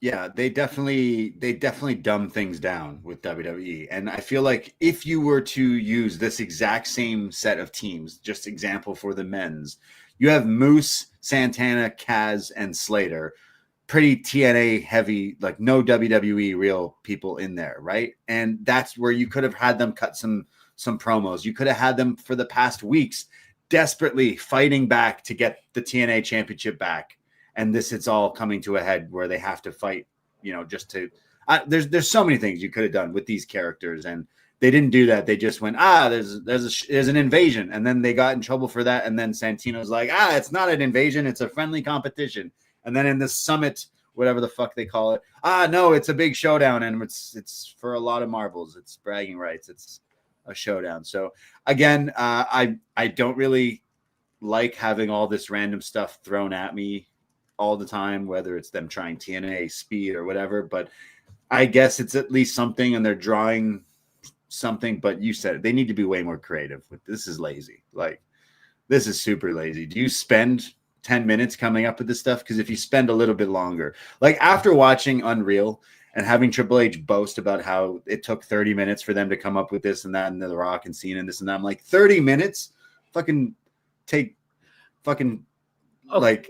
Yeah, they definitely dumb things down with WWE. And I feel like if you were to use this exact same set of teams, just example for the men's, you have Moose, Santana, Kaz, and Slater. Pretty TNA heavy, like no WWE real people in there, right? And that's where you could have had them cut some promos. You could have had them for the past weeks desperately fighting back to get the TNA championship back. And it's all coming to a head where they have to fight, just to, there's so many things you could have done with these characters, and they didn't do that. They just went, there's an invasion. And then they got in trouble for that. And then Santino's like, it's not an invasion. It's a friendly competition. And then in the summit, whatever the fuck they call it, no, it's a big showdown. And it's for a lot of marbles. It's bragging rights. It's a showdown. So again, I don't really like having all this random stuff thrown at me all the time, whether it's them trying TNA speed or whatever, but I guess it's at least something, and they're drawing something. But you said it, they need to be way more creative. This is lazy. Like, this is super lazy. Do you spend 10 minutes coming up with this stuff? Because if you spend a little bit longer, like after watching Unreal and having Triple H boast about how it took 30 minutes for them to come up with this and that, and The Rock and Cena and this and that, I'm like, 30 minutes? Take like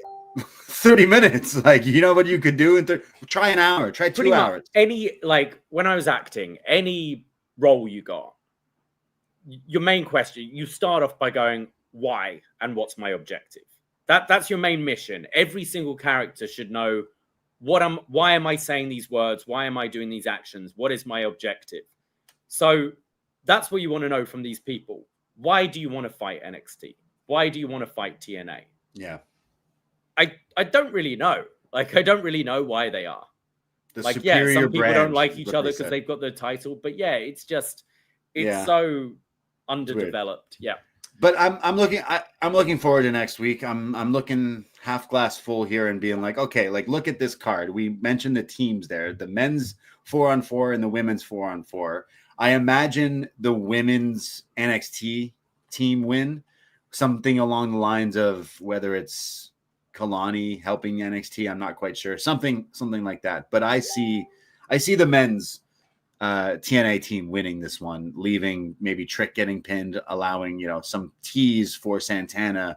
30 minutes. Like, you know what you could do in try an hour, try 2 hours.
When I was acting, any role you got, your main question, you start off by going, why and what's my objective? That's your main mission. Every single character should know why am I saying these words? Why am I doing these actions? What is my objective? So that's what you want to know from these people. Why do you want to fight NXT? Why do you want to fight TNA?
Yeah.
I don't really know. Like, I don't really know why they are.
Some people
don't like each other because they've got the title, but it's so underdeveloped. Yeah.
But I'm looking forward to next week. I'm looking half glass full here and being like, okay, like look at this card. We mentioned the teams there, the men's 4-on-4 and the women's 4-on-4. I imagine the women's NXT team win, something along the lines of whether it's Kalani helping NXT. I'm not quite sure. Something like that. But I see the men's TNA team winning this one, leaving maybe Trick getting pinned, allowing, some tease for Santana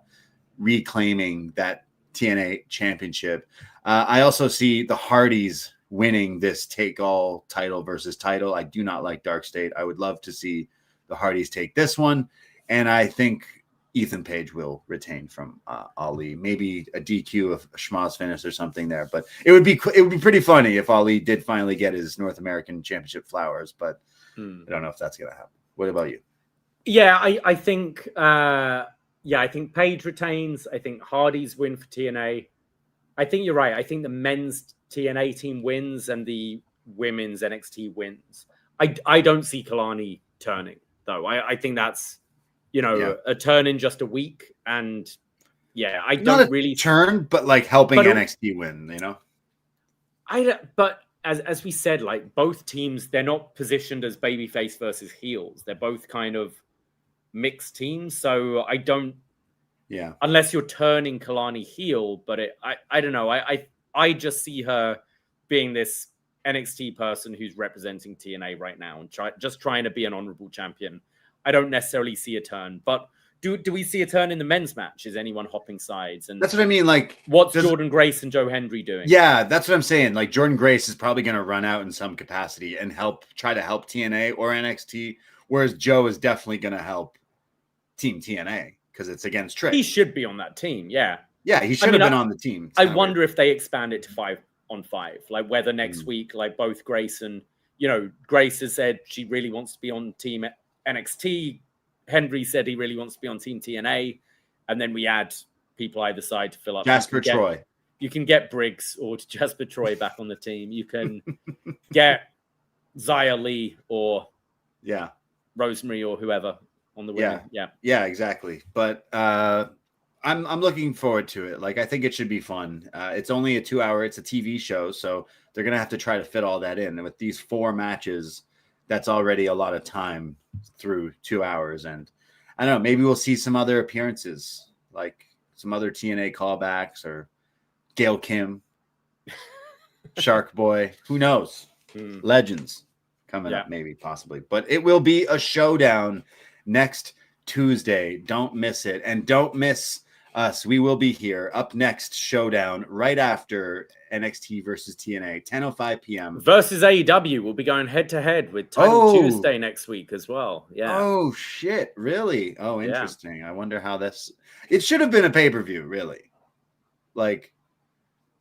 reclaiming that TNA championship. I also see the Hardys winning this take all title versus title. I do not like Dark State. I would love to see the Hardys take this one. And I think Ethan Page will retain from Ali, maybe a DQ of Schmaz finish or something there. But it would be pretty funny if Ali did finally get his North American Championship flowers. But I don't know if that's going to happen. What about you?
Yeah, I think I think Page retains. I think Hardy's win for TNA. I think you're right. I think the men's TNA team wins and the women's NXT wins. I don't see Kalani turning though. I think that's a turn in just a week, and I don't really
turn, but like helping NXT win,
But as we said, like both teams, they're not positioned as babyface versus heels. They're both kind of mixed teams. So I don't, unless you're turning Kalani heel, but I don't know. I just see her being this NXT person who's representing TNA right now and trying to be an honorable champion. I don't necessarily see a turn, but do we see a turn in the men's match? Is anyone hopping sides? And
that's what I mean. Like,
what's Jordan Grace and Joe Hendry doing?
Yeah, that's what I'm saying. Like, Jordan Grace is probably going to run out in some capacity and try to help TNA or NXT, whereas Joe is definitely going to help Team TNA because it's against Trick.
He should be on that team. Yeah,
he should have been on the team.
I wonder if they expand it to 5-on-5, like whether next week, like both Grace and Grace has said she really wants to be on Team NXT. Henry said he really wants to be on Team TNA, and then we add people either side to fill up.
Jasper Troy.
You can get Briggs or Jasper Troy back on the team. You can get Zia Lee or Rosemary or whoever on the women.
Yeah, exactly. But I'm looking forward to it. Like, I think it should be fun. It's only a 2-hour. It's a TV show, so they're gonna have to try to fit all that in. And with these 4 matches, that's already a lot of time through 2 hours. And I don't know, maybe we'll see some other appearances, like some other TNA callbacks or Gail Kim, Shark Boy, who knows? Legends coming up, maybe, possibly. But it will be a showdown next Tuesday. Don't miss it. And don't miss We will be here. UpNXT Showdown right after NXT versus TNA, 10:05 p.m.
Versus AEW. We'll be going head-to-head with Title Tuesday next week as well. Yeah.
Oh, shit. Really? Oh, interesting. Yeah. I wonder how this... It should have been a pay-per-view, really. Like,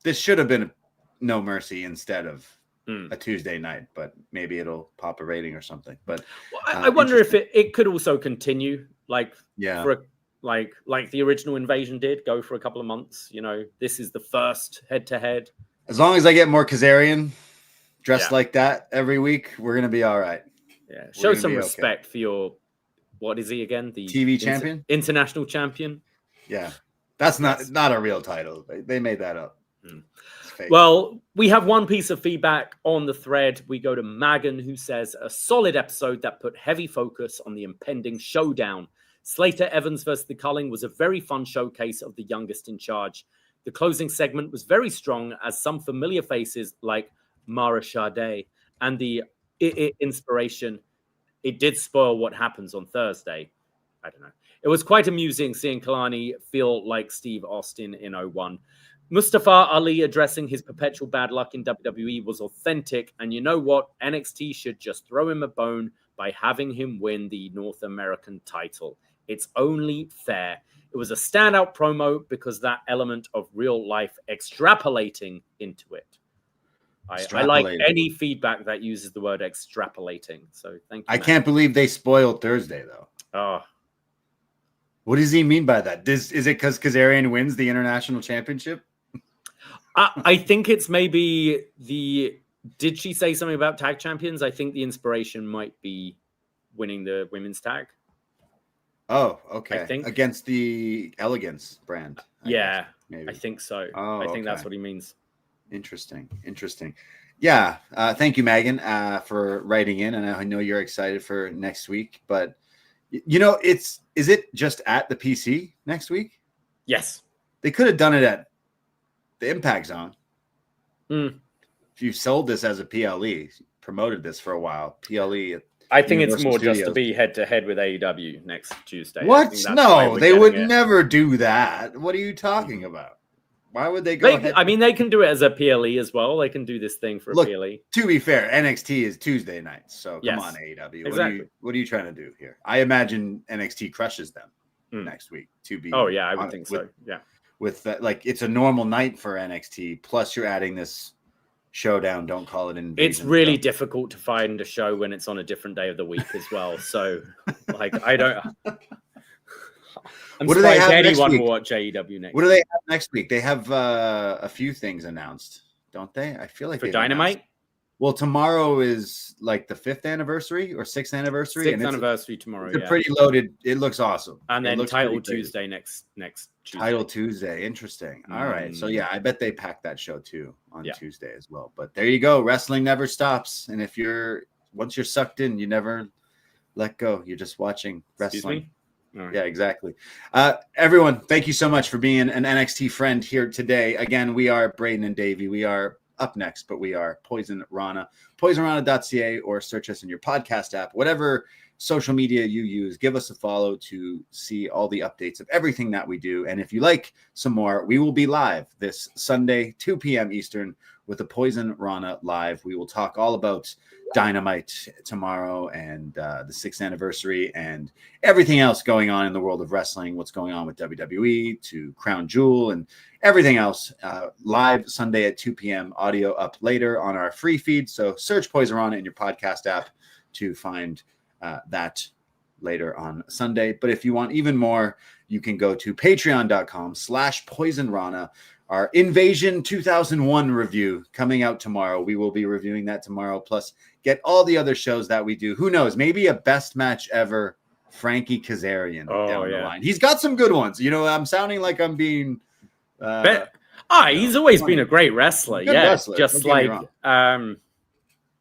this should have been No Mercy instead of a Tuesday night, but maybe it'll pop a rating or something. But
I wonder if it could also continue, like, for a... Like the original Invasion did, go for a couple of months. You know, this is the first head-to-head.
As long as I get more Kazarian dressed like that every week, we're going to be all right.
Yeah. Show some respect for your, what is he again? The
TV champion?
International champion.
Yeah. That's not a real title. They made that up.
Well, we have one piece of feedback on the thread. We go to Magan, who says, a solid episode that put heavy focus on the impending showdown. Slater Evans versus the Culling was a very fun showcase of the youngest in charge. The closing segment was very strong as some familiar faces like Mara Sade and the inspiration. It did spoil what happens on Thursday. I don't know. It was quite amusing seeing Kalani feel like Steve Austin in 01. Mustafa Ali addressing his perpetual bad luck in WWE was authentic. And you know what? NXT should just throw him a bone by having him win the North American title. It's only fair. It was a standout promo because that element of real life extrapolating into it. I like any feedback that uses the word extrapolating. So thank you.
I can't believe they spoiled Thursday, though.
Oh.
What does he mean by that? Is it because Kazarian wins the international championship?
I think it's maybe the... Did she say something about tag champions? I think the inspiration might be winning the women's tag.
Oh, okay.
I think.
Against the Elegance brand.
I think so.
Oh,
I think that's what he means.
Interesting. Yeah. Thank you, Megan, for writing in. And I know you're excited for next week. But, you know, is it just at the PC next week?
Yes.
They could have done it at the Impact Zone. If you sold this as a PLE, promoted this for a while, PLE.
I think it's more Studios. Just to be head-to-head with AEW next Tuesday.
What? No, they would never do that. What are you talking about? Why would they go ahead?
I mean, they can do it as a PLE as well. They can do this thing for a PLE.
To be fair, NXT is Tuesday nights. So come on, AEW.
Exactly.
What are you trying to do here? I imagine NXT crushes them next week.
I would think so. Yeah.
With that, like, it's a normal night for NXT. Plus, you're adding this showdown. Don't call it Invasion.
It's really difficult to find a show when it's on a different day of the week as well. So, like, I don't. I'm surprised anyone will watch AEW next.
What do they have next week? They have a few things announced, don't they? I feel like
for Dynamite.
Well, tomorrow is like the 5th anniversary or 6th anniversary.
6th anniversary tomorrow.
It's pretty loaded. It looks awesome.
And then Title Tuesday next Tuesday.
Title Tuesday. Interesting. All right. So yeah, I bet they pack that show too on Tuesday as well. But there you go. Wrestling never stops. And if once you're sucked in, you never let go. You're just watching wrestling.
Right.
Yeah, exactly. Everyone, thank you so much for being an NXT friend here today. Again, we are Braden and Davie. We are UpNXT, but we are Poisonrana, Poisonrana.ca, or search us in your podcast app, whatever social media you use. Give us a follow to see all the updates of everything that we do. And if you like some more, we will be live this Sunday, 2 p.m. Eastern, with the Poisonrana Live. We will talk all about Dynamite tomorrow and the 6th anniversary and everything else going on in the world of wrestling, what's going on with WWE to Crown Jewel and everything else. Live Sunday at 2 p.m. Audio up later on our free feed. So search Poisonrana in your podcast app to find that later on Sunday. But if you want even more, you can go to patreon.com/Poisonrana. Our Invasion 2001 review coming out tomorrow. We will be reviewing that tomorrow. Plus, get all the other shows that we do. Who knows? Maybe a best match ever, Frankie Kazarian down the line. He's got some good ones. You know, I'm sounding like I'm being...
he's always been a great wrestler.
Wrestler.
Just like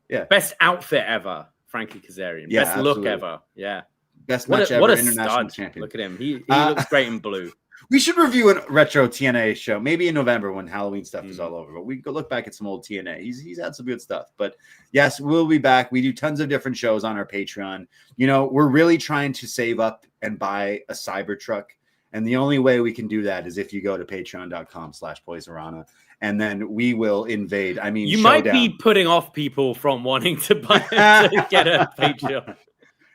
best outfit ever, Frankie Kazarian.
Yeah,
best look ever. Yeah.
Best match ever, international champion.
Look at him. He looks great in blue.
We should review a retro TNA show, maybe in November when Halloween stuff is all over. But we go look back at some old TNA. He's had some good stuff. But yes, we'll be back. We do tons of different shows on our Patreon. You know, we're really trying to save up and buy a Cybertruck. And the only way we can do that is if you go to patreon.com/Poisonrana, and then we will invade. I mean,
you
Showdown.
might be putting off people from wanting to buy to get a Patreon.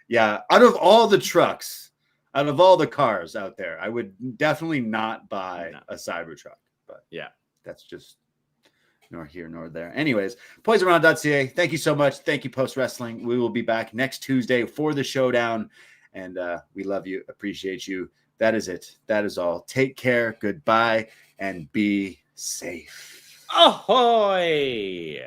Yeah, out of all the trucks, out of all the cars out there, I would definitely not buy a Cybertruck. But
yeah,
that's just nor here nor there. Anyways, Poisonrana.ca. Thank you so much. Thank you, Post Wrestling. We will be back next Tuesday for the Showdown, and we love you, appreciate you. That is it. That is all. Take care. Goodbye, and be safe.
Ahoy!